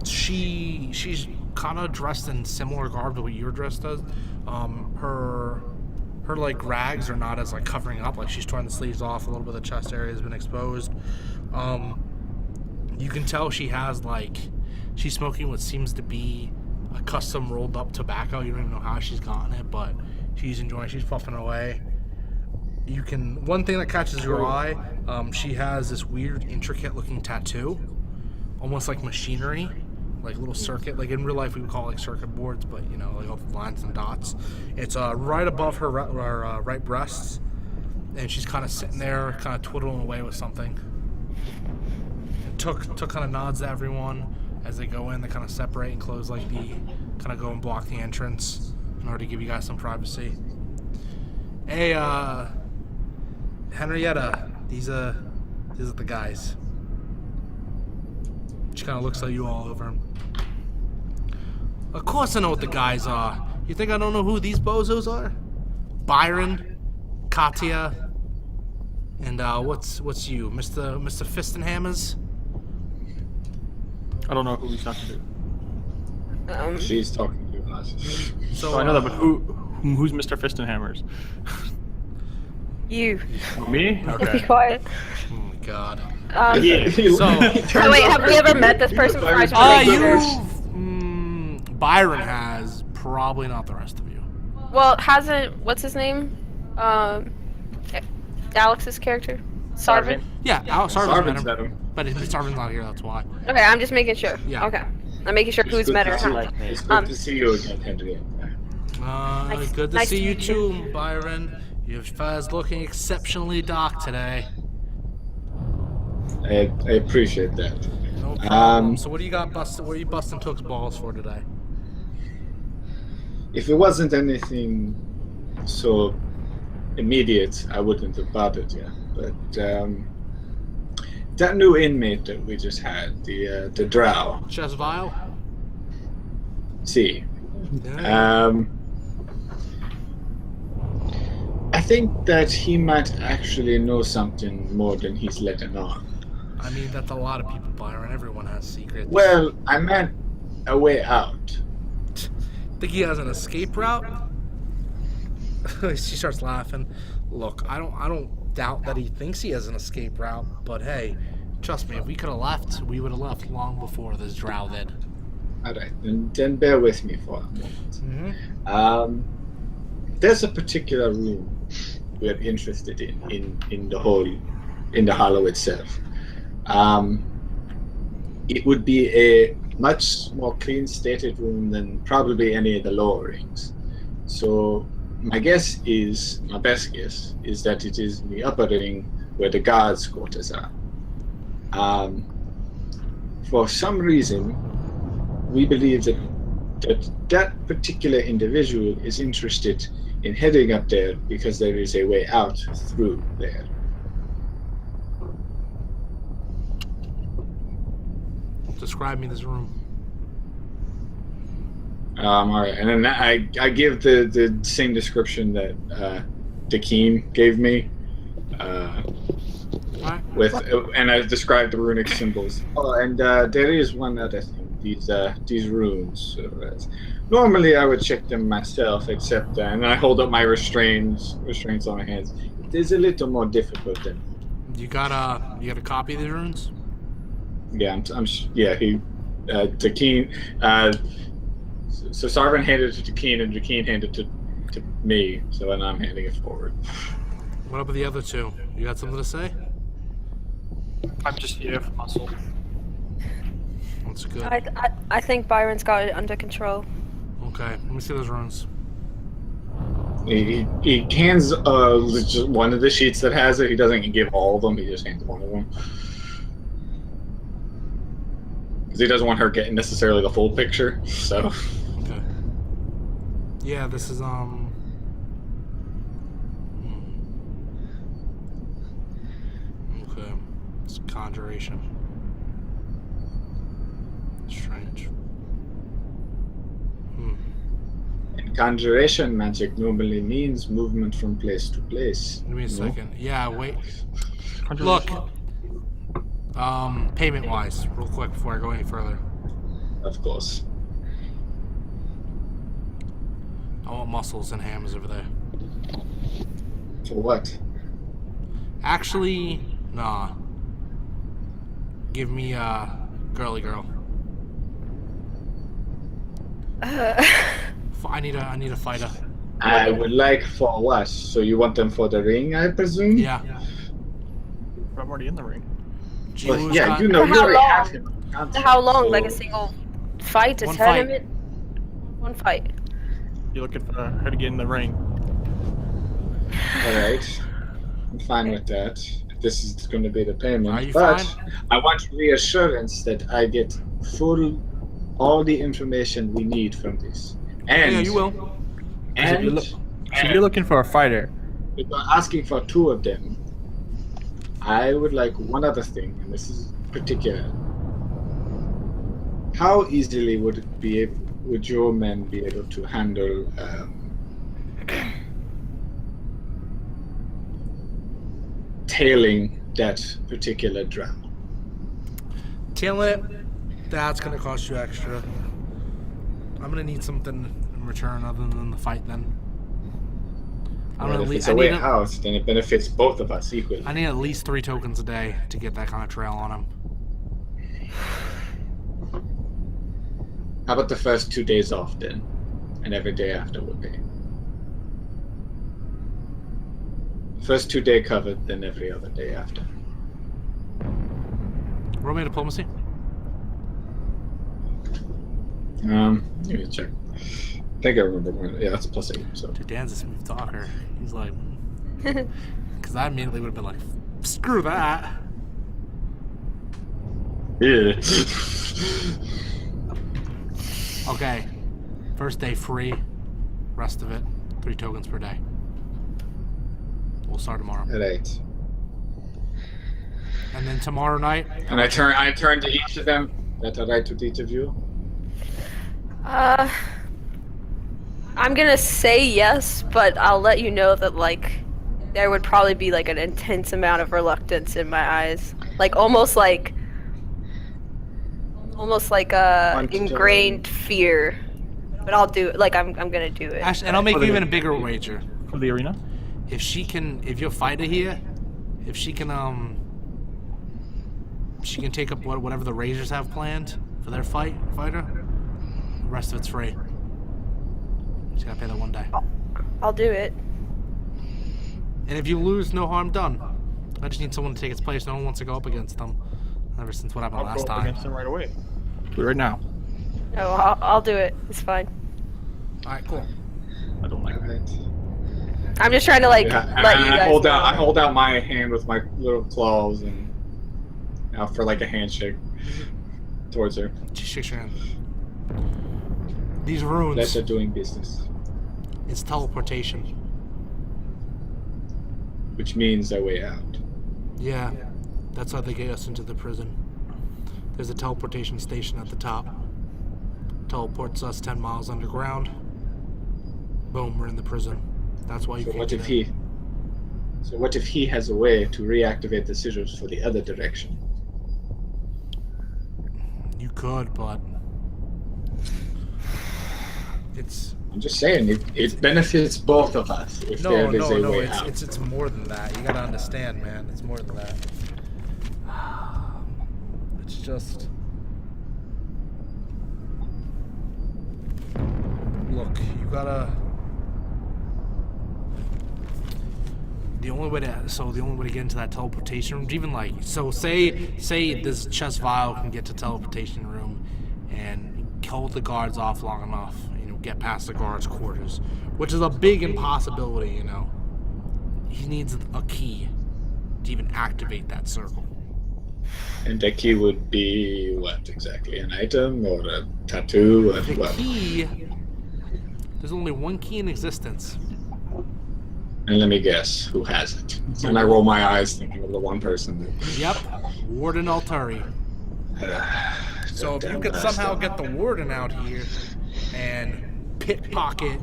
She's kind of dressed in similar garb to what you're dressed as. Her rags are not as covering up. She's torn the sleeves off. A little bit of the chest area has been exposed. You can tell she has she's smoking what seems to be a custom rolled up tobacco. You don't even know how she's gotten it, but she's enjoying. She's puffing away. One thing that catches your eye. She has this weird, intricate-looking tattoo, almost like machinery. Like little circuit, in real life we would call it circuit boards, but all the lines and dots. It's right above her right breast, and she's kind of sitting there, kind of twiddling away with something. Took kind of nods to everyone as they go in. They kind of separate and close, kind of go and block the entrance. in order to give you guys some privacy. Hey, Henrietta, these are the guys. She kind of looks at you all over. Of course I know what the guys are. You think I don't know who these bozos are? Byron, Katya, and what's you, Mr. Fist and Hammers? I don't know who he's talking to. She's talking to us. So I know that, but who's Mr. Fist and Hammers? You. Me? Be Okay. quiet. Oh my god. Yeah. So, Oh wait, have we ever met this person before? I just Byron has, probably not the rest of you. Well, hasn't what's his name? Alex's character, Sarvin. Yeah, Sarvin's met Sarvin's him, met him. but Sarvin's not here. That's why. Okay, I'm just making sure. Yeah. Okay, I'm making sure who's good met to her. see Huh? you. It's good to see you again, Henrietta. Good to nice see to you meet you. too, Byron. Your fire's looking exceptionally dark today. I appreciate that. No problem. So what do you got busted? What are you busting Took's balls for today? If it wasn't anything so immediate, I wouldn't have bothered you. But that new inmate that we just had, the drow. Chest vial? See. Yeah. I think that he might actually know something more than he's letting on. I mean, that's a lot of people, Byron. Everyone has secrets. Well, I meant a way out. Think he has an escape route? She starts laughing. Look, I don't doubt that he thinks he has an escape route, but hey, trust me, if we could have left, we would have left long before this drow did. Alright, then bear with me for a moment. There's a particular room we're interested in the hollow itself. It would be a much more clean stated room than probably any of the lower rings. So my best guess is that it is in the upper ring where the guards' quarters are. For some reason, we believe that particular individual is interested in heading up there because there is a way out through there. Describe me this room. All right, and then I give the same description that Dakeen gave me, and I described the runic symbols. Oh, and there is one other thing. These runes. Normally, I would check them myself, except and I hold up my restraints on my hands. It is a little more difficult than. You got a copy of these runes? Yeah, Dakeen. So Sarvin handed it to Dakeen, and Dakeen handed it to me. So then I'm handing it forward. What about the other two? You got something to say? I'm just here for muscle. That's good. I think Byron's got it under control. Okay, let me see those runes. He hands just one of the sheets that has it. He doesn't give all of them. He just hands one of them. Because he doesn't want her getting necessarily the full picture, so. Okay. Yeah, this is Okay, it's conjuration. Strange. And conjuration magic normally means movement from place to place. Give me a second. Yeah, wait. Look. Look. Payment wise, real quick before I go any further. Of course. I want muscles and hammers over there. For what? Actually, nah. Give me girly girl. I need a fighter. I would like for what? So you want them for the ring, I presume? Yeah. I'm already in the ring. Well, yeah, you For know, you how already long? have him. How long? So- Like a single fight? A One fight. tournament? One fight. You're looking for her to get in the ring. Alright. I'm fine with that. This is going to be the payment. Are you but fine? I want reassurance that I get all the information we need from this. And Yeah, you will. And if you're looking for a fighter, if you're asking for 2 of them, I would like one other thing, and this is particular. How easily would your men be able to handle tailing that particular drow? Tail it, that's gonna cost you extra. I'm gonna need something in return other than the fight then. If it's a way out, then it benefits both of us equally. I need at least 3 tokens a day to get that kind of trail on him. How about the first 2 days off then? And every day after we'll pay. First 2 day covered, then every other day after. Roll me diplomacy. Let me check. I think I remember one. Yeah, that's +8. So. Dude, Dan's a smooth talker. He's like, because I immediately would have been like, screw that. Yeah. Okay, first day free. Rest of it, 3 tokens per day. We'll start tomorrow. At 8. And then tomorrow night. And I turn to each of them. That's all right with each of you. I'm gonna say yes, but I'll let you know that like there would probably be like an intense amount of reluctance in my eyes, like almost like ingrained fear. But I'll do it. Like I'm gonna do it. Actually, and I'll make you even a bigger wager. for the arena. If your fighter here, if she can take up whatever the Razors have planned for their fighter. The rest of it's free. Just gotta pay that one day. I'll do it. And if you lose, no harm done. I just need someone to take its place. No one wants to go up against them. Ever since what happened last go up time. against him right away. Do it right now. No, I'll do it. It's fine. All right, cool. I don't like it. I'm just trying to like let you guys know. I hold out my hand with my little claws and out for like a handshake towards her. She shakes your hand. These runes. That's her doing business. It's teleportation. Which means a way out. Yeah, that's how they get us into the prison. There's a teleportation station at the top. Teleports us 10 miles underground. Boom, we're in the prison. That's why you can't get in. So what if he has a way to reactivate the scissors for the other direction? You could, but I'm just saying, it benefits both of us if there is a way out. It's more than that. You gotta understand, man. It's more than that. It's just... Look, you gotta... The only way to get into that teleportation room, even like, so say this chest vial can get to teleportation room and hold the guards off long enough, get past the guards' quarters, which is a big impossibility, He needs a key to even activate that circle. And the key would be what exactly? An item or a tattoo? Or The what? key, there's only one key in existence. And let me guess, who has it? And I roll my eyes thinking of the one person. Yep, Warden Altari. So if you could somehow get the Warden out here and pickpocket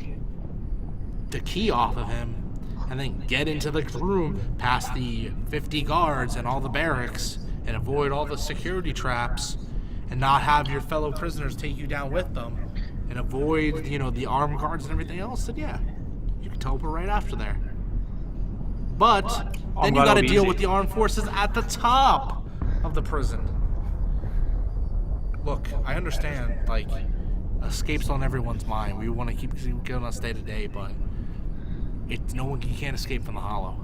the key off of him, and then get into the room past the 50 guards and all the barracks, and avoid all the security traps, and not have your fellow prisoners take you down with them, and avoid, the armed guards and everything else, then yeah, you can teleport right after there. But then you gotta deal with the armed forces at the top of the prison. Look, I understand, escape's on everyone's mind. We want to keep going on day to day, but you can't escape from the Hollow.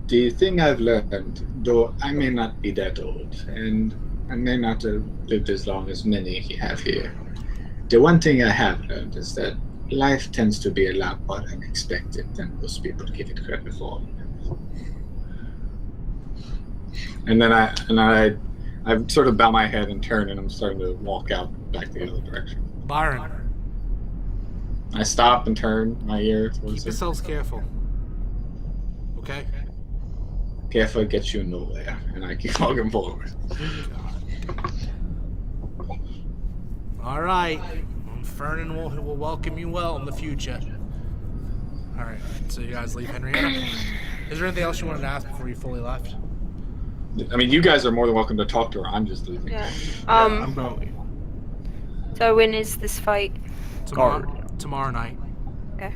The thing I've learned, though I may not be that old, and I may not have lived as long as many have here, the one thing I have learned is that life tends to be a lot more unexpected than most people give it credit for. And then I I sort of bow my head and turn, and I'm starting to walk out back the other direction. Byron, I stop and turn my ear keep towards her. yourselves careful. Okay? Careful gets you nowhere, and I keep walking forward. All right. Fernan will welcome you well in the future. All right. So you guys leave Henrietta. Is there anything else you wanted to ask before you fully left? I mean, you guys are more than welcome to talk to her. I'm just leaving. Yeah. I'm going. So when is this fight? Tomorrow night. Okay.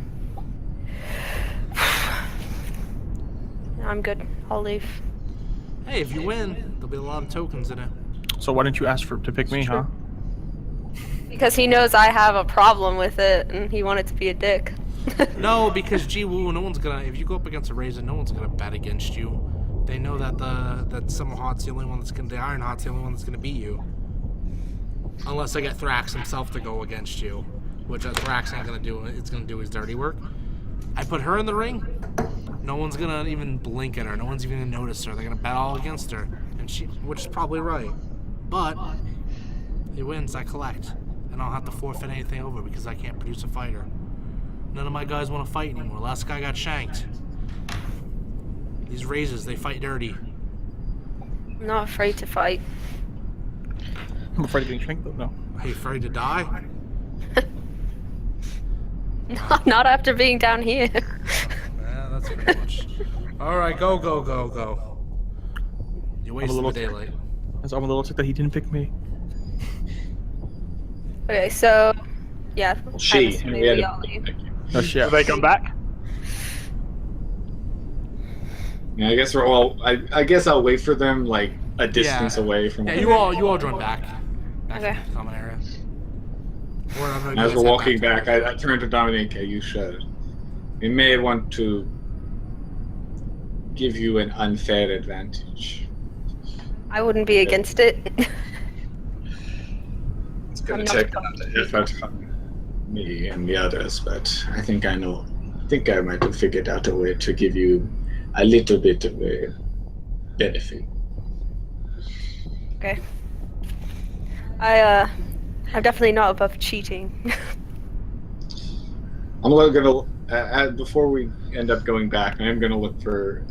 I'm good. I'll leave. Hey, if you win, there'll be a lot of tokens in it. So why didn't you ask to pick me, huh? Because he knows I have a problem with it, and he wanted to be a dick. No, because Ji-Woo, no one's gonna. If you go up against a Razor, no one's gonna bet against you. They know that that Summer Hot's the only one that's gonna. The Iron Hot's the only one that's gonna beat you. Unless I get Thrax himself to go against you, which Thrax ain't gonna do. It's gonna do his dirty work. I put her in the ring. No one's gonna even blink at her. No one's even gonna notice her. They're gonna bet all against her, and which is probably right. But he wins, I collect, and I'll have to forfeit anything over because I can't produce a fighter. None of my guys want to fight anymore. Last guy got shanked. These Razors, they fight dirty. I'm not afraid to fight. I'm afraid of being shanked, though. No. Are you afraid to die? Not after being down here. Yeah, that's pretty much. All right, go. You wasted the daylight. I'm a little upset that he didn't pick me. Okay, so yeah. She. We all leave. Oh shit. Do they come back? Yeah, I guess we're all. I guess I'll wait for them like a distance away from. Yeah, you all join back. Okay. To the common area. As we're walking back, I turn to Dominique. You should. We may want to give you an unfair advantage. I wouldn't be against it. It's gonna I'm take not- effort from me and the others, but I think I know. I think I might have figured out a way to give you a little bit of a benefit. Okay. I'm definitely not above cheating. I'm gonna before we end up going back. I am gonna look for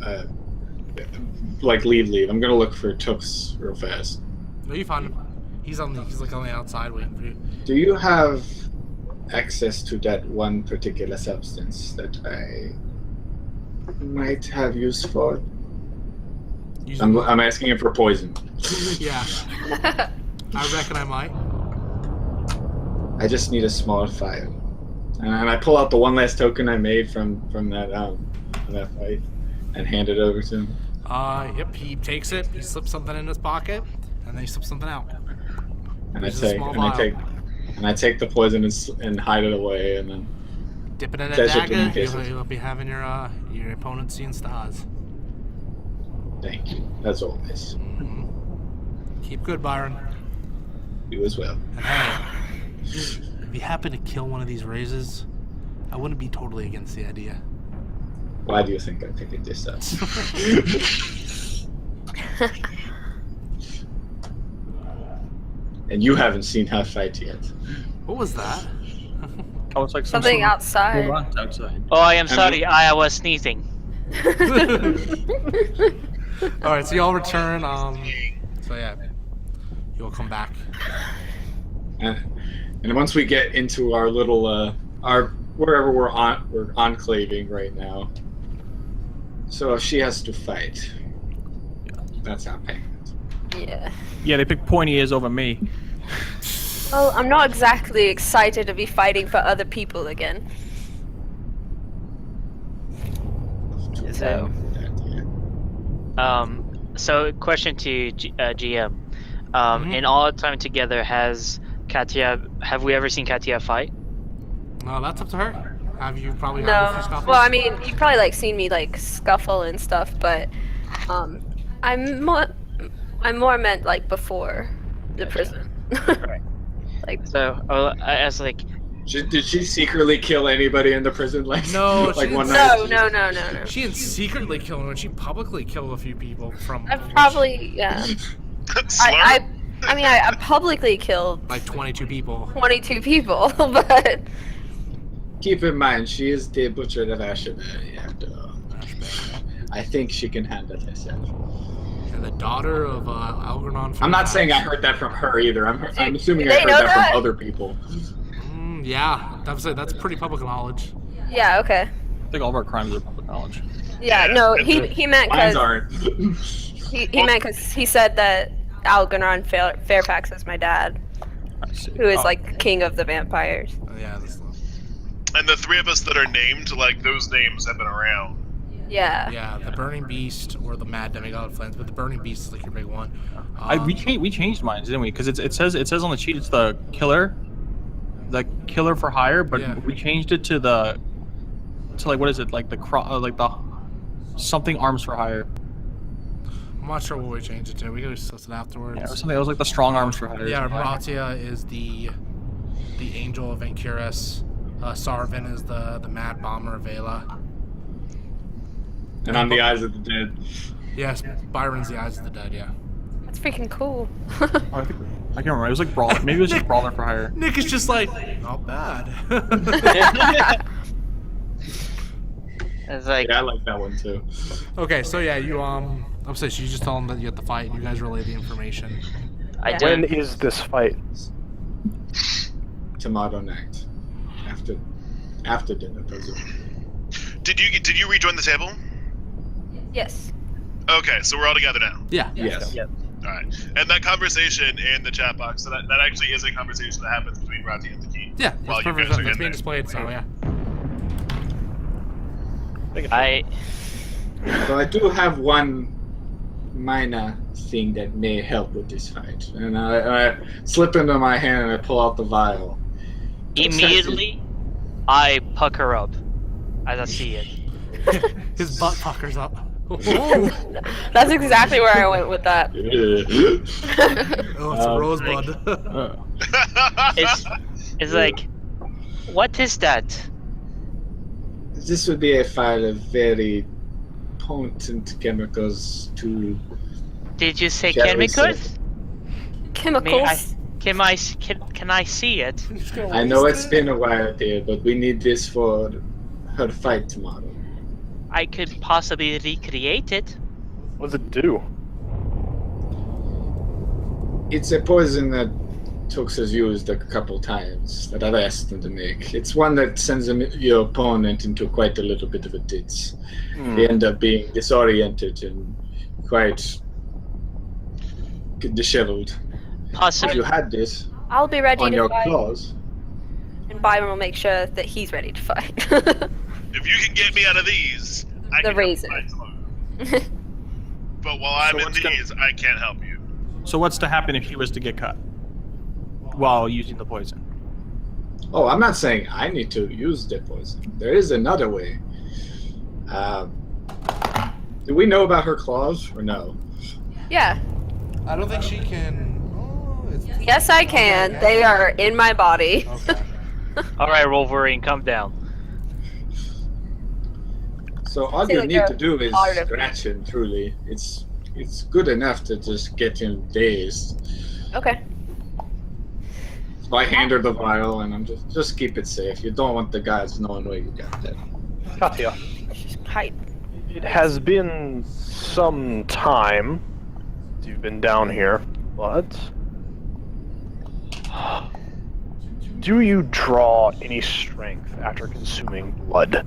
like leave. I'm gonna look for Tooks real fast. No, you found him. He's like on the outside waiting for you. Do you have access to that one particular substance that I might have use for? I'm asking him for poison. Yeah. I reckon I might. I just need a small file. And I pull out the one last token I made from that fight and hand it over to him. Yep, he takes it, he slips something in his pocket, and then he slips something out. And There's a small vial. I take the poison and hide it away, and then Dip it in a Catch it in dagger, case you'll be having your opponent seeing stars. thank you. That's always. Keep good, Byron. You as well. And hey, if you happen to kill one of these Razors, I wouldn't be totally against the idea. Why do you think I picked this up? And you haven't seen her fight yet. What was that? Oh, it's like Something outside. outside. Oh, I am sorry. I was sneezing. All right, so y'all return. So yeah, you'll come back. And once we get into our little our wherever we're enclaving right now. So if she has to fight, that's our payment. Yeah. Yeah, they picked pointy ears over me. Well, I'm not exactly excited to be fighting for other people again. So. So question to GM. In all our time together, have we ever seen Katia fight? No, that's up to her. Have you probably heard a few No. scuffles? Well, I mean, you've probably like seen me like scuffle and stuff, but I'm more meant like before the prison. Like So I was like, Did she secretly kill anybody in the prison? Like No, like she one didn't. night? No. She didn't secretly kill him, and she publicly killed a few people from. I've probably Slur? I mean, I publicly killed Like 22 people. 22 people, but Keep in mind, she is the butcher of Asherberry, after all. I think she can handle herself. And the daughter of Algernon. I'm not saying I heard that from her either. I'm assuming Did I they heard know that that? from other people. Yeah, that's pretty public knowledge. yeah, okay. I think all of our crimes are public knowledge. Yeah, Yeah, no, and he meant Mines because aren't. he meant because he said that Algernon Fairfax is my dad, I see. who is Oh, like king of the vampires. Yeah, that's And the three of us that are named, like, those names have been around. yeah. The Burning Beast or the Mad Demigod Flames, but the Burning Beast is like your big one. we changed mine, didn't we? Because it says on the sheet it's the killer for hire, but Yeah. we changed it to like what is it, like the something arms for hire. I'm not sure what we changed it to. We gotta discuss it afterwards. Yeah, it was something. It was like the strong arms for hire. Yeah, Maratia is the angel of Ankyras. Sarvin is the mad bomber of Vela. And I'm the eyes of the dead. Yes, Byron's the eyes of the dead. Yeah. That's freaking cool. Oh, I can't remember. It was like brawler. Maybe it was just brawler for hire. Nick is just like not bad. It's like, Yeah, I like that one too. Okay, so yeah, you I'm saying so you just tell them that you have to fight, and you guys relay the information. I Yeah. When did. is this fight? Tomorrow night. After dinner, presumably. Did you rejoin the table? Yes. Okay, so we're all together now. Yeah. Yes. Yeah. All right. And that conversation in the chat box, so that actually is a conversation that happens between Rati and the Key. Yeah, While that's you perfect. guys are That's in being there. displayed. So yeah. I So I do have one minor thing that may help with this fight. And I slip into my hand and I pull out the vial. immediately I pucker up as I see it. His butt puckers up. That's exactly where I went with that. Oh, it's a rosebud. It's like, what is that? This would be a file of very potent chemicals to... Did you say Shall we chemicals? Chemicals. Can I see it? I know it's been a while, dear, but we need this for her fight tomorrow. I could possibly recreate it. What does it do? It's a poison that Tux has used a couple times that I've asked him to make. It's one that sends your opponent into quite a little bit of a ditz. They end up being disoriented and quite disheveled. If Possibly. you had this I'll be ready on to your fight, claws, and Byron will make sure that he's ready to fight. If you can get me out of these, I The can razor. fight tomorrow. But while I'm So in what's gonna- these, I can't help you. So what's to happen if he was to get cut while using the poison? oh, I'm not saying I need to use the poison. There is another way. Do we know about her claws or no? Yeah. I don't think she can. Oh, Yes, I can. They are in my body. Okay. All right, Wolverine, come down. So all Say you like need a to do is part of- scratch him. Truly, it's good enough to just get him dazed. Okay. So I hand her the vial, and I'm just keep it safe. You don't want the guys knowing where you got that. Katya, Hype. it has been some time since you've been down here, but do you draw any strength after consuming blood?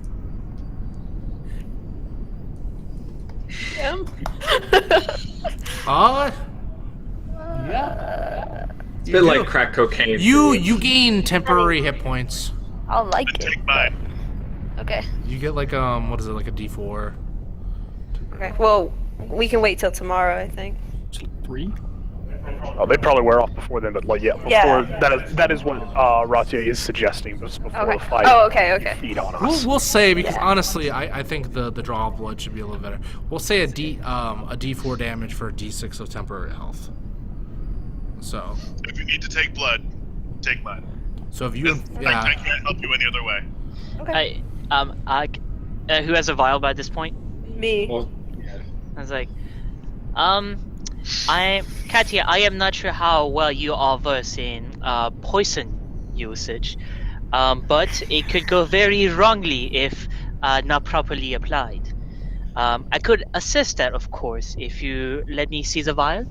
Yeah. Yeah. It's a bit like crack cocaine. You gain temporary hit points. I'll like And it. take mine. Okay. You get like what is it, like a D4? Okay. Well, we can wait till tomorrow, I think. 3? Oh, they probably wear off before then, but like before Yeah. that is what Ratia is suggesting, just before Okay. the fight. Oh, okay. Feed on us. We'll say, because honestly, I think the draw of blood should be a little better. We'll say a D4 damage for a D6 of temporary health. So If you need to take blood, take mine. if you I can't help you any other way. Okay. Who has a vial by this point? Me. Well, I was like, Katia, I am not sure how well you are versed in poison usage, but it could go very wrongly if not properly applied. I could assist that, of course, if you let me see the vial.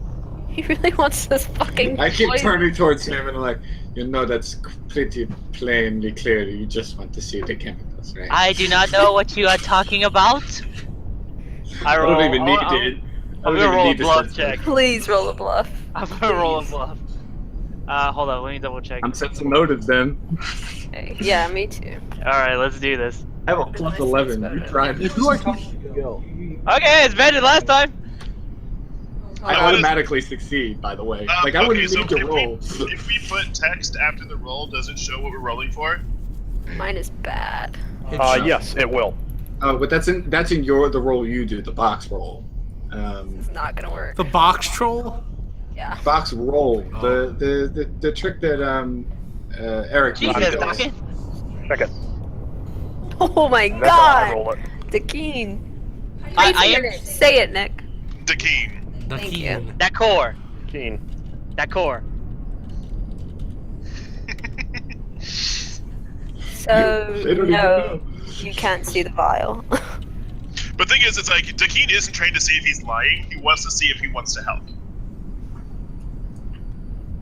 He really wants this fucking I keep poison. turning towards him and like, that's pretty plainly clear. You just want to see the chemicals, right? I do not know what you are talking about. I don't even need it. I'm gonna roll a bluff check. Please roll a bluff. I'm gonna roll a bluff. Hold on, let me double check. I'm sensing motives then. Okay. Yeah, me too. Alright, let's do this. I have a plus 11. You tried. Okay, it's better than last time. I automatically succeed, by the way. I wouldn't need to roll. If we put text after the roll, does it show what we're rolling for? Mine is bad. Yes, it will. But that's in the roll you do, the box roll. It's not gonna work. The box troll? Yeah. Box roll. The trick that Eric Jesus, does. Duncan. Check it. Oh my That's how I god. roll it. The Keen. I am. am Say it, Nick. Dakeen. The Thank key. you. that core. Keen. That core. So They don't even no, know. you can't see the vial. But thing is, it's like Dakeen isn't trained to see if he's lying. He wants to see if he wants to help.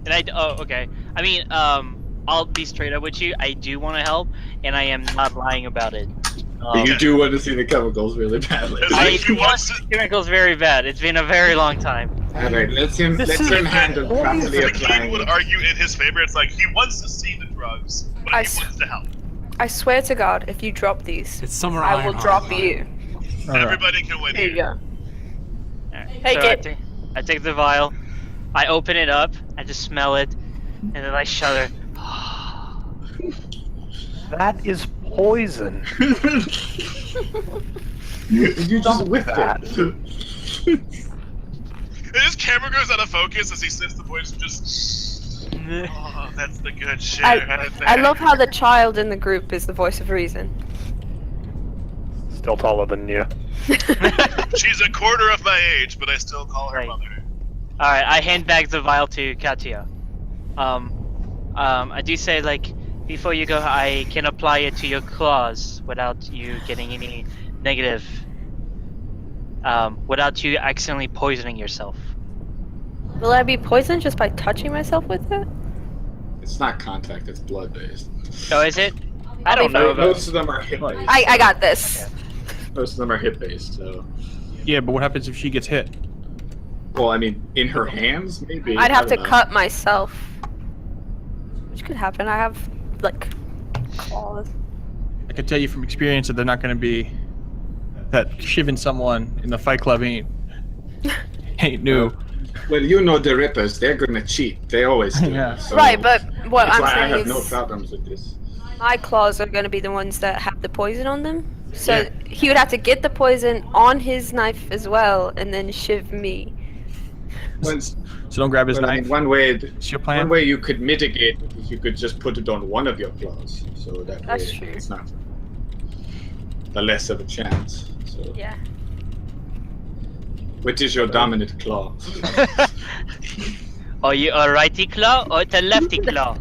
And okay. I mean, I'll be straight up with you. I do want to help, and I am not lying about it. But you do want to see the chemicals really badly. It's I like he want wants to. chemicals very bad. It's been a very long time. Alright, let's him handle properly Dakeen applying. would argue in his favor. It's like he wants to see the drugs, but he wants to help. I swear to God, if you drop these, It's Summer I will Ironheart. drop you. Everybody can win Here you here. go. Alright, Take so it. I take the vial, I open it up, I just smell it, and then I shudder. That is poison. You just whiffed that. it. And his camera goes out of focus as he sits the voice and just. Oh, that's the good shit. I love how the child in the group is the voice of reason. Still taller than you. She's a quarter of my age, but I still call her Right. mother. Alright, I hand back the vial to Katia. I do say, like, before you go, I can apply it to your claws without you getting any negative, without you accidentally poisoning yourself. Will I be poisoned just by touching myself with it? It's not contact, it's blood based. Oh, is it? I I'll don't be know. fine. About Most of them are hit based. I got this. Most of them are hit based, so. Yeah, but what happens if she gets hit? Well, I mean, in her hands, maybe. I'd have I to don't know. cut myself. Which could happen. I have, like, claws. I can tell you from experience that they're not going to be that shivving someone in the Fight Club ain't new. Well, you know the Rippers, they're gonna cheat. They always do. Yeah. So Right, but what that's I'm why I saying have no is problems with this. my claws are going to be the ones that have the poison on them. So Yeah. he would have to get the poison on his knife as well and then shiv me. Once, So don't grab his well, I knife. mean, one way It's your plan. one way you could mitigate is you could just put it on one of your claws, so that That's way true. it's not the less of a chance. So, Yeah. which is your dominant claw? Are you a righty claw or the lefty claw?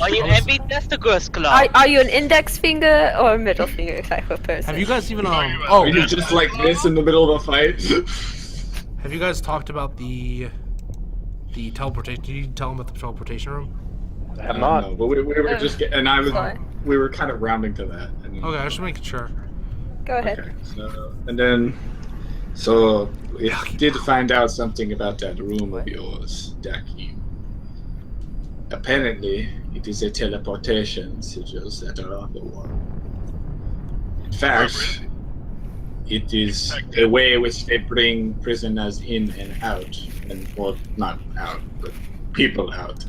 Are you ambidextrous claw? Are you an index finger or a middle finger type of person? Have you guys even Are you just like this in the middle of a fight? have you guys talked about the teleportation? Did you tell them about the teleportation room? I have I not. don't know, but we were just and I was Sorry. we were kind of rounding to that. And, Okay, I was just making sure. Go ahead. Okay, so, and then, so we did find out something about that room of yours, Daki. Apparently, it is a teleportation sigils that are on the wall. In fact, it is a way in which they bring prisoners in and out, and well, not out, but people out.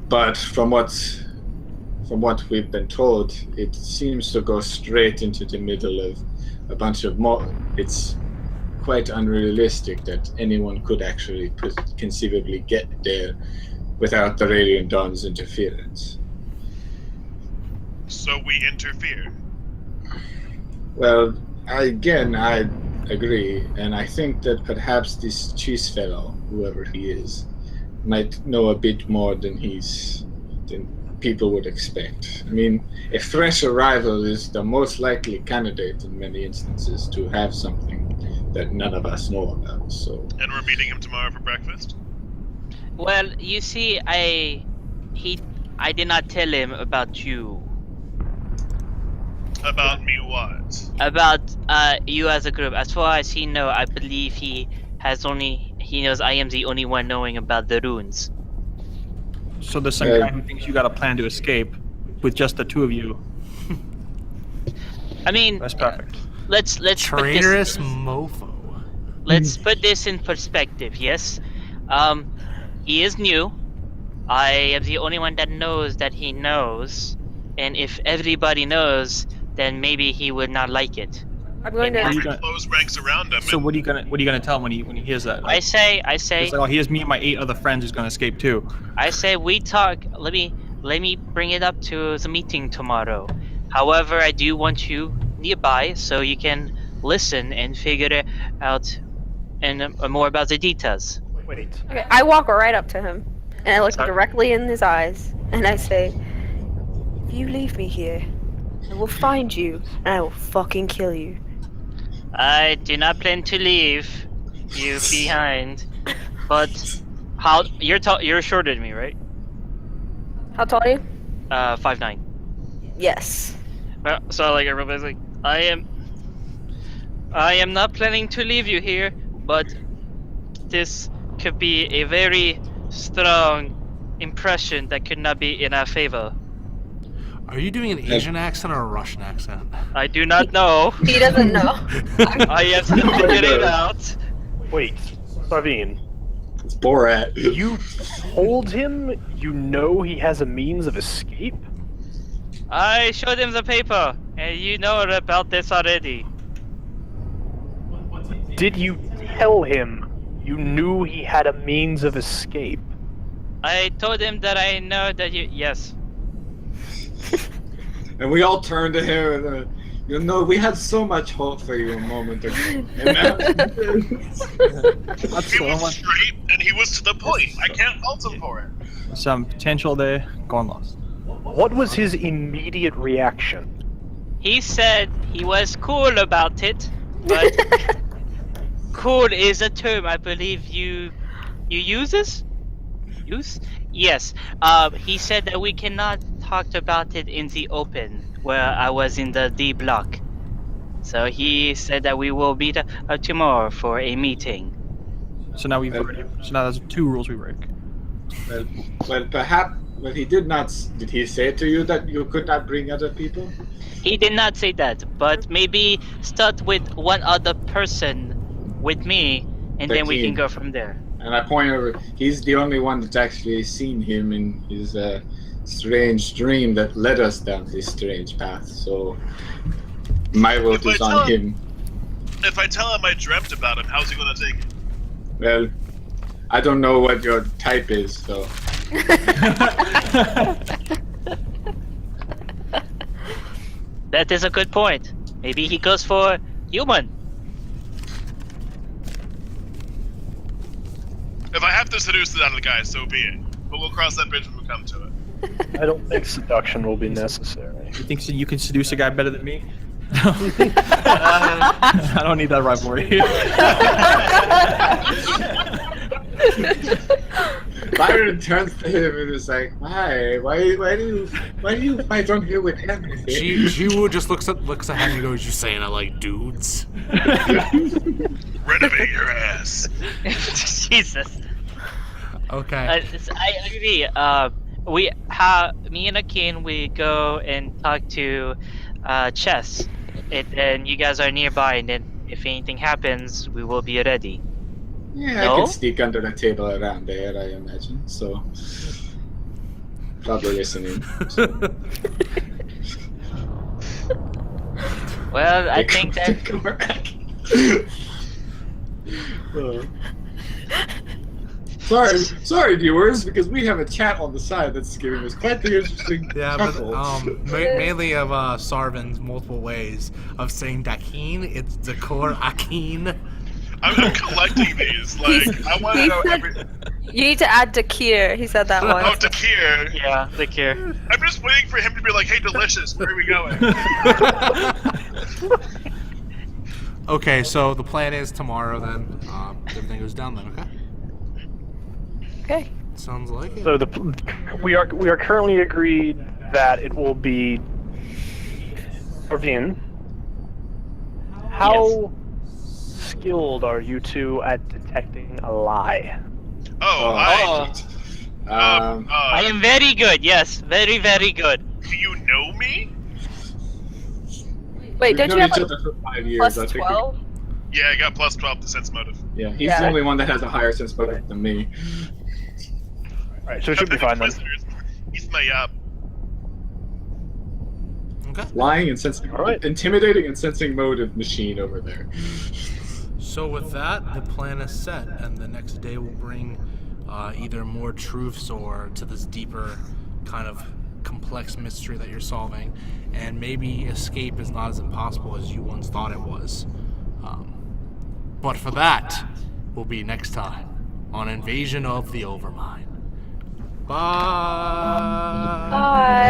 But from what we've been told, it seems to go straight into the middle of a bunch of more. It's quite unrealistic that anyone could actually conceivably get there without the Radiant Dawn's interference. So we interfere. Well, I agree, and I think that perhaps this cheese fellow, whoever he is, might know a bit more than people would expect. I mean, a fresh arrival is the most likely candidate in many instances to have something that none of us know about. So, And we're meeting him tomorrow for breakfast. Well, you see, I did not tell him about you. About me what? About you as a group. As far as he know, I believe he knows I am the only one knowing about the runes. So there's some guy who thinks you got a plan to escape with just the two of you. I mean, That's perfect. let's Traitorous mofo. Let's put this in perspective. Yes, he is new. I am the only one that knows that he knows, and if everybody knows, then maybe he would not like it. I'm going What are you to. gonna- Close ranks around him. So what are you gonna tell him when he hears that? I say, It's like, oh, here's me and my 8 other friends who's gonna escape too. I say we talk. Let me bring it up to the meeting tomorrow. However, I do want you nearby so you can listen and figure it out and more about the details. Wait. Okay, I walk right up to him and I look Sorry? directly in his eyes and I say, "If you leave me here, I will find you and I will fucking kill you." I do not plan to leave you behind, but how you're shorter than me, right? How tall are you? 5'9". Yes. So like everybody's like, I am not planning to leave you here, but this could be a very strong impression that could not be in our favor. Are you doing an Asian accent or a Russian accent? I do not know. He doesn't know. I have to figure it out. Wait, Savine, it's Borat. you told him you know he has a means of escape? I showed him the paper, and you know about this already. Did you tell him you knew he had a means of escape? I told him that I know that you. Yes. And we all turned to him and, we had so much hope for you a moment ago. And now- That's He was straight and he was to the point. I can't fault him for it. some potential there gone lost. What was his immediate reaction? He said he was cool about it, but cool is a term I believe you use. Yes. He said that we cannot talk about it in the open, where I was in the D block. So he said that we will meet tomorrow for a meeting. So now there's 2 rules we break. well, perhaps. Well, he did not. Did he say to you that you could not bring other people? He did not say that, but maybe start with one other person with me, and then we can go from there. And I point over. He's the only one that's actually seen him in his strange dream that led us down this strange path. So my vote is on him. If I tell him I dreamt about him, how's he gonna take it? Well, I don't know what your type is, so. That is a good point. Maybe he goes for human. If I have to seduce the other guy, so be it. But we'll cross that bridge when we come to it. I don't think seduction will be necessary. You think you can seduce a guy better than me? I don't need that rivalry. Byron turns to him and is like, "Why do you fight on here with him?" Jiwoo just looks at him and goes, "You saying I like dudes?" Renovate your ass. Jesus. Okay. I agree. Me and Akin, we go and talk to Chess, and you guys are nearby, and then if anything happens, we will be ready. Yeah, No? I could sneak under the table around there, I imagine. So, probably listening. Well, I think that Sorry, viewers, because we have a chat on the side that's giving us quite the interesting Yeah, but chuckle. mainly of Sarvin's multiple ways of saying Dakin. It's Dakor Akin. I'm collecting these. Like, I want to know every. You need to add Dakir. He said that Oh, once. Dakir. Yeah, they care. I'm just waiting for him to be like, "Hey, delicious, where are we going?" Okay, so the plan is tomorrow then. Everything goes down then. Okay. Okay. Sounds like it. So we are currently agreed that it will be Orvin. How skilled are you two at detecting a lie? I I am very good. Yes, very, very good. Do you know me? Wait, We've don't you known have each like other for 5 years. plus I think 12? Yeah, I got plus 12 to sense motive. yeah, he's Yeah. the only one that has a higher sense motive than me. Alright, so it should be fine then. He's my Okay. Lying and sensing, All right. intimidating and sensing motive machine over there. So with that, the plan is set, and the next day will bring either more truths or to this deeper kind of complex mystery that you're solving, and maybe escape is not as impossible as you once thought it was. But for that, will be next time on Invasion of the Overmind. Bye. Bye.